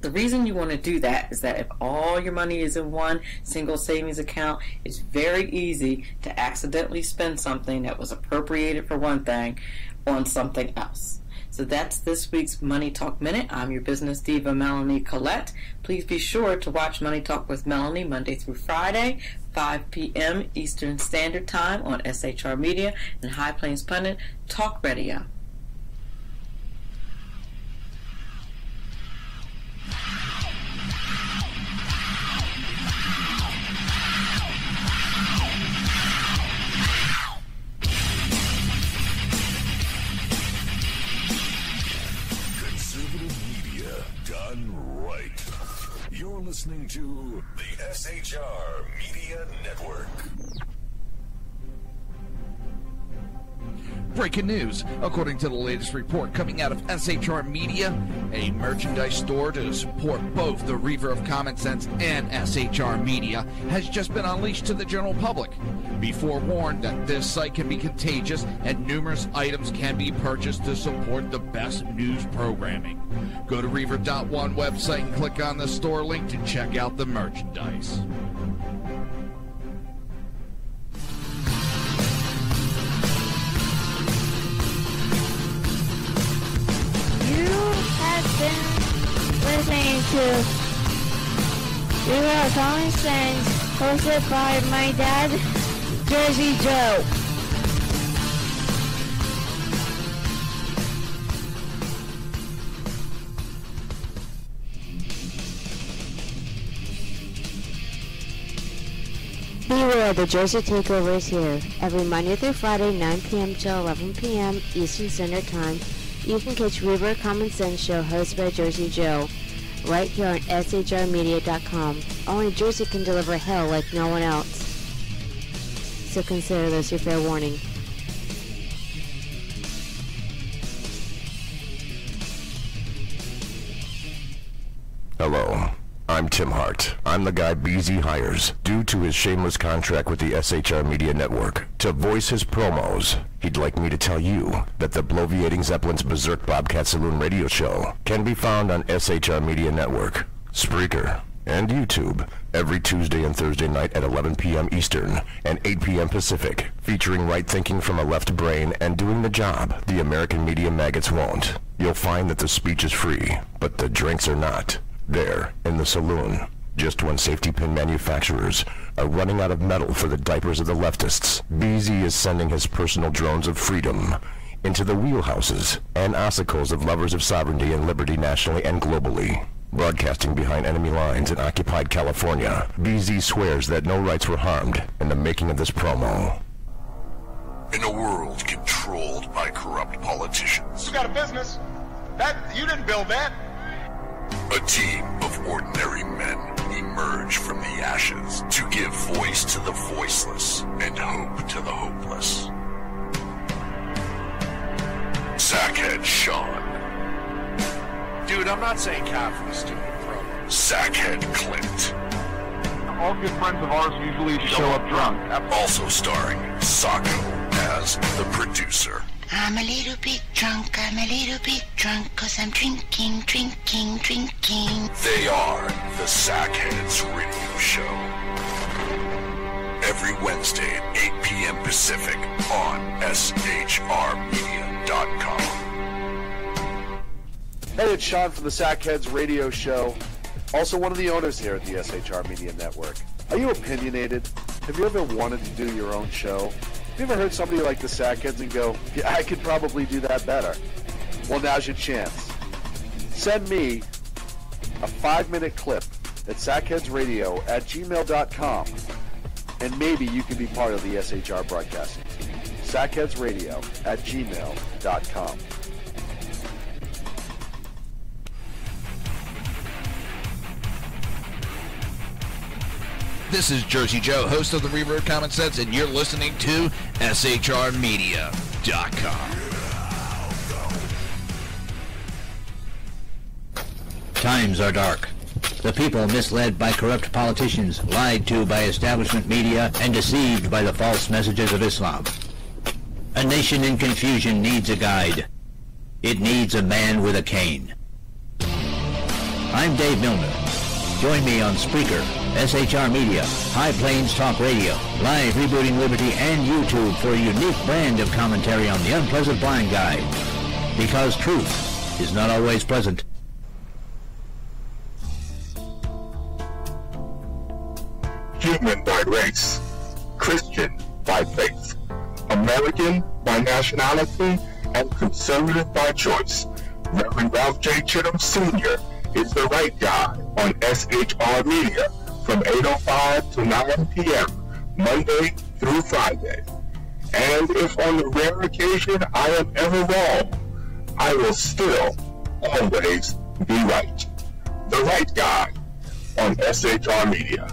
The reason you want to do that is that if all your money is in one single savings account, it's very easy to accidentally spend something that was appropriated for one thing on something else. So that's this week's Money Talk Minute. I'm your business diva, Melanie Collette. Please be sure to watch Money Talk with Melanie Monday through Friday, 5 p.m. Eastern Standard Time on SHR Media and High Plains Pundit Talk Radio. You're listening to the SHR Media Network. Breaking news. According to the latest report coming out of SHR Media, a merchandise store to support both the Reaver of Common Sense and SHR Media has just been unleashed to the general public. Be forewarned that this site can be contagious and numerous items can be purchased to support the best news programming. Go to Reaver.one website and click on the store link to check out the merchandise. Listening to Reaver of Common Sense, hosted by my dad, Jersey Joe. Beware, the Jersey Takeover is here. Every Monday through Friday, 9 p.m. to 11 p.m. Eastern Standard Time. You can catch Reaver of Common Sense show hosted by Jersey Joe right here on shrmedia.com. Only Jersey can deliver hell like no one else. So consider this your fair warning. Hello. I'm Tim Hart. I'm the guy BZ hires, due to his shameless contract with the SHR Media Network, to voice his promos. He'd like me to tell you that the Bloviating Zeppelin's Berserk Bobcat Saloon radio show can be found on SHR Media Network, Spreaker, and YouTube every Tuesday and Thursday night at 11 p.m. Eastern and 8 p.m. Pacific, featuring right thinking from a left brain and doing the job the American media maggots won't. You'll find that the speech is free, but the drinks are not. There, in the saloon, just when safety pin manufacturers are running out of metal for the diapers of the leftists, BZ is sending his personal drones of freedom into the wheelhouses and ossicles of lovers of sovereignty and liberty nationally and globally. Broadcasting behind enemy lines in occupied California, BZ swears that no rights were harmed in the making of this promo. In a world controlled by corrupt politicians, You got a business. You didn't build that. a team of ordinary men emerge from the ashes to give voice to the voiceless and hope to the hopeless. Sackhead Sean. Dude, I'm not saying half of the stupid program. Sackhead Clint. All good friends of ours usually show up drunk. Also starring Sacco as the producer. I'm a little bit drunk, I'm a little bit drunk, 'cause I'm drinking. They are the Sackheads Radio Show. Every Wednesday at 8 p.m. Pacific on shrmedia.com. Hey, it's Sean from the Sackheads Radio Show, also one of the owners here at the SHR Media Network. Are you opinionated? Have you ever wanted to do your own show? Have you ever heard somebody like the Sackheads and go, yeah, I could probably do that better? Well, now's your chance. Send me a 5-minute clip at sackheadsradio@gmail.com, and maybe you can be part of the SHR broadcasting team. sackheadsradio@gmail.com. This is Jersey Joe, host of the Reaver of Common Sense, and you're listening to SHRmedia.com. Times are dark. The people misled by corrupt politicians, lied to by establishment media, and deceived by the false messages of Islam. A nation in confusion needs a guide. It needs a man with a cane. I'm Dave Milner. Join me on Spreaker, SHR Media, High Plains Talk Radio, Live Rebooting Liberty, and YouTube for a unique brand of commentary on the unpleasant blind guide. Because truth is not always pleasant. Human by race, Christian by faith, American by nationality, and conservative by choice. Reverend Ralph J. Chittum Sr. is the right guy on SHR Media from 8:05 to 9 p.m. Monday through Friday. And if on the rare occasion I am ever wrong, I will still always be right. The right guy on SHR Media.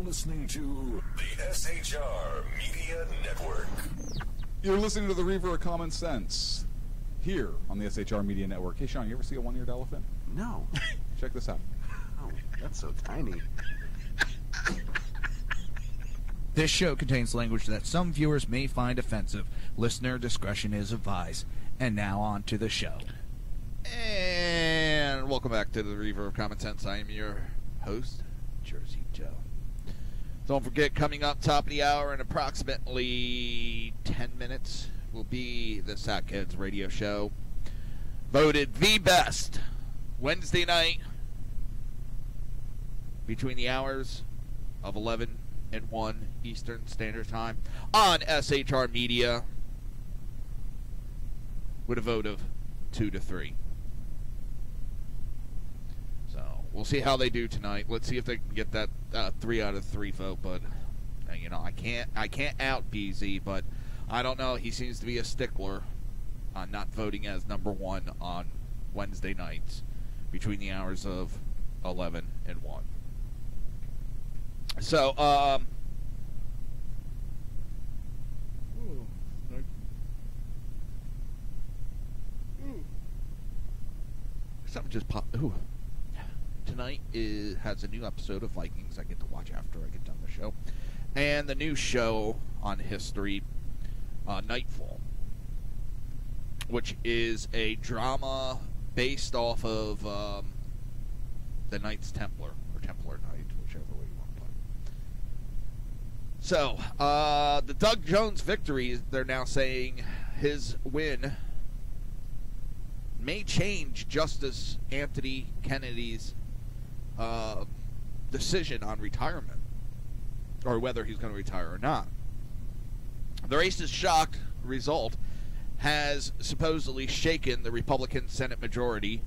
Listening to the SHR Media Network. You're listening to the Reaver of Common Sense here on the SHR Media Network. Hey, Sean, you ever see a one-eared elephant? No. Check this out. Oh, that's so tiny. This show contains language that some viewers may find offensive. Listener discretion is advised. And now on to the show. And welcome back to the Reaver of Common Sense. I am your host, Jersey Joe. Don't forget, coming up top of the hour in approximately 10 minutes will be the Sackheads radio show. Voted the best Wednesday night between the hours of 11 and 1 Eastern Standard Time on SHR Media with a vote of 2-3. We'll see how they do tonight. Let's see if they can get that 3 out of 3 vote. But you know, I can't out BZ, but I don't know. He seems to be a stickler on not voting as number 1 on Wednesday nights between the hours of 11 and 1. So, something just popped. Ooh. Tonight has a new episode of Vikings I get to watch after I get done the show. And the new show on history, Nightfall, which is a drama based off of the Knights Templar, or Templar Knight, whichever way you want to put it. So, the Doug Jones victory, they're now saying his win may change Justice Anthony Kennedy's decision on retirement, or whether he's going to retire or not. The racist shock result has supposedly shaken the Republican Senate majority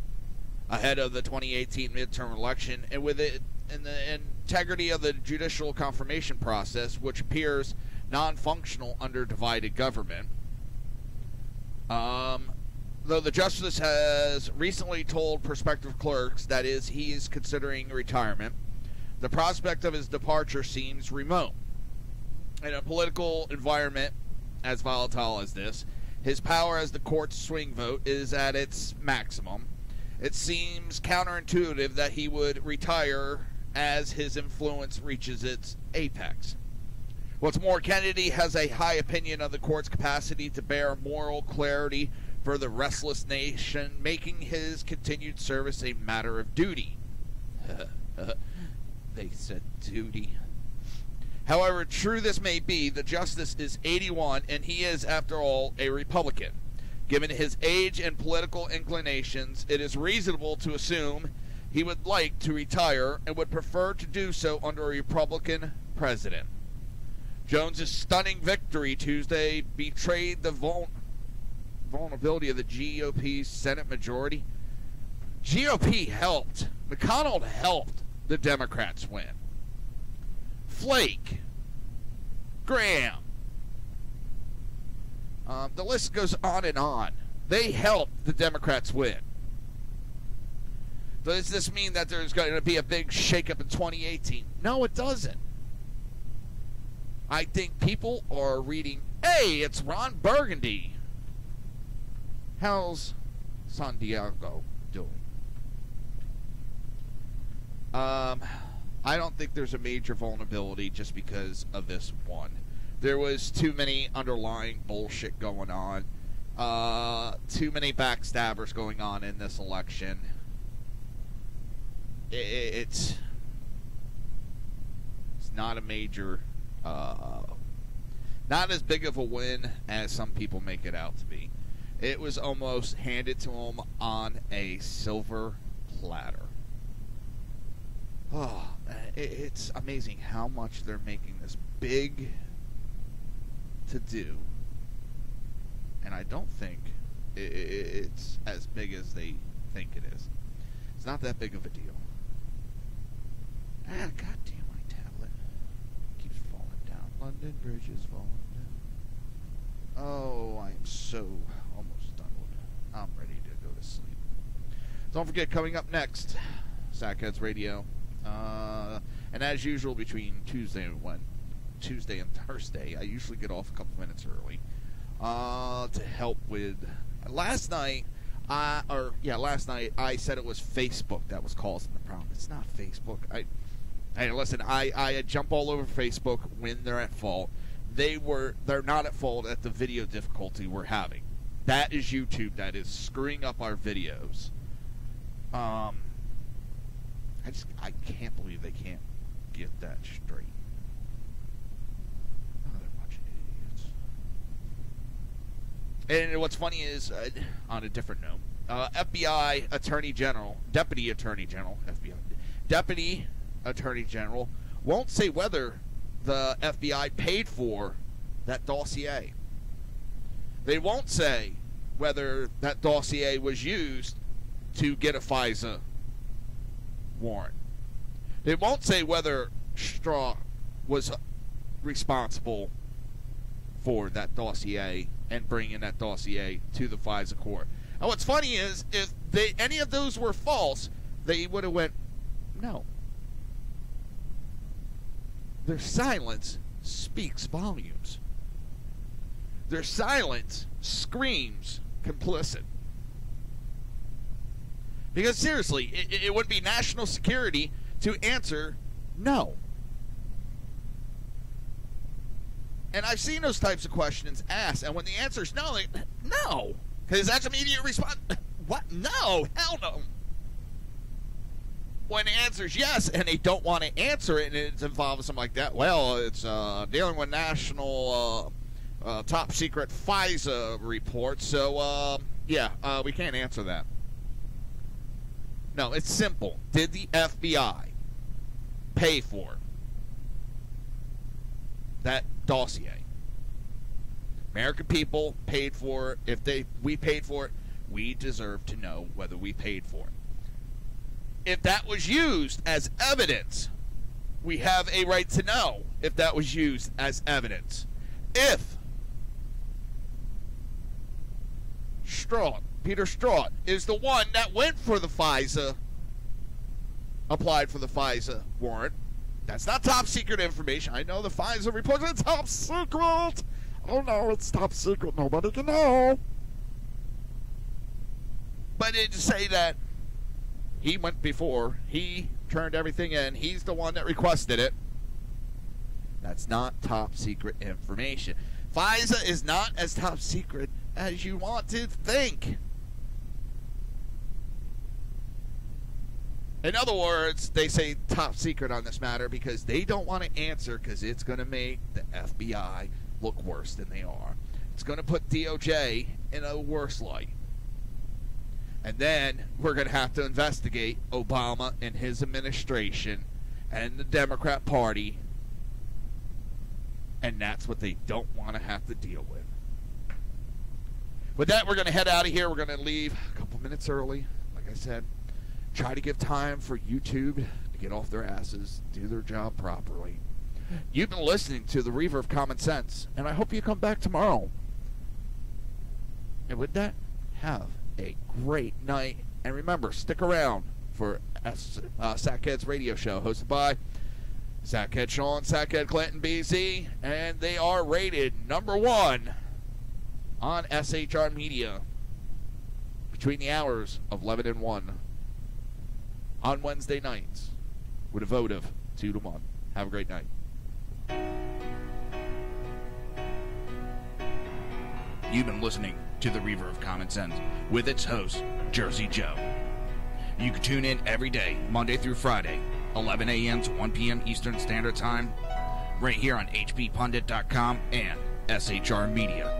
ahead of the 2018 midterm election, and with it in the integrity of the judicial confirmation process, which appears non-functional under divided government. Though the justice has recently told prospective clerks that he is considering retirement, the prospect of his departure seems remote. In a political environment as volatile as this, his power as the court's swing vote is at its maximum. It seems counterintuitive that he would retire as his influence reaches its apex. What's more, Kennedy has a high opinion of the court's capacity to bear moral clarity for the restless nation, making his continued service a matter of duty. They said duty. However true this may be, the justice is 81, and he is, after all, a Republican. Given his age and political inclinations, it is reasonable to assume he would like to retire and would prefer to do so under a Republican president. Jones's stunning victory Tuesday betrayed the vulnerability of the GOP's Senate majority. GOP helped. McConnell helped the Democrats win. Flake. Graham. The list goes on and on. They helped the Democrats win. Does this mean that there's going to be a big shakeup in 2018? No, it doesn't. I think people are reading, hey, it's Ron Burgundy. How's San Diego doing? I don't think there's a major vulnerability just because of this one. There was too many underlying bullshit going on. Too many backstabbers going on in this election. It's not a major, not as big of a win as some people make it out to be. It was almost handed to them on a silver platter. Oh, it's amazing how much they're making this big to do, and I don't think it's as big as they think it is. It's not that big of a deal. God damn, my tablet keeps falling down. London Bridge is falling down. Oh, I'm so almost done with it. I'm ready to go to sleep. Don't forget, coming up next, Sackheads Radio. And as usual, between Tuesday and Thursday, I usually get off a couple minutes early to help with. Last night I said it was Facebook that was causing the problem. It's not Facebook. I jump all over Facebook when they're at fault. They're not at fault at the video difficulty we're having. That is YouTube that is screwing up our videos. I can't believe they can't get that straight. Oh, they're a bunch of idiots. And what's funny is, on a different note, FBI Attorney General, Deputy Attorney General, FBI, Deputy Attorney General won't say whether the FBI paid for that dossier. They won't say whether that dossier was used to get a FISA warrant. They won't say whether Strzok was responsible for that dossier and bringing that dossier to the FISA court. And what's funny is, if any of those were false, they would have went, no. Their silence speaks volumes. Their silence screams complicit. Because seriously, it would be national security to answer no. And I've seen those types of questions asked, and when the answer is no, no. Because that's immediate response. What? No. Hell no. When the answer is yes, and they don't want to answer it, and it's involved something like that, well, it's dealing with national top secret FISA reports, so, we can't answer that. No, it's simple. Did the FBI pay for that dossier? American people paid for it. If we paid for it, we deserve to know whether we paid for it. If that was used as evidence, we have a right to know if that was used as evidence. If Peter Strzok is the one that went for the FISA, applied for the FISA warrant, that's not top secret information. I know the FISA report is top secret. Oh no, it's top secret. Nobody can know. But to say that he went before, he turned everything in, he's the one that requested it, that's not top secret information. FISA is not as top secret as you want to think. In other words, they say top secret on this matter because they don't want to answer because it's going to make the FBI look worse than they are. that's going to put DOJ in a worse light. And then we're going to have to investigate Obama and his administration and the Democrat Party. And that's what they don't want to have to deal with. With that, we're going to head out of here. We're going to leave a couple minutes early. Like I said, try to give time for YouTube to get off their asses, do their job properly. You've been listening to the Reaver of Common Sense, and I hope you come back tomorrow. And with that, have a great night. And remember, stick around for Sackhead's radio show, hosted by Sackhead Sean, Sackhead Clinton, BZ, and they are rated #1 on SHR Media between the hours of 11 and 1 on Wednesday nights with a vote of 2-1. Have a great night. You've been listening to the Reaver of Common Sense with its host, Jersey Joe. You can tune in every day, Monday through Friday, 11 a.m. to 1 p.m. Eastern Standard Time, right here on hppundit.com and shrmedia.com.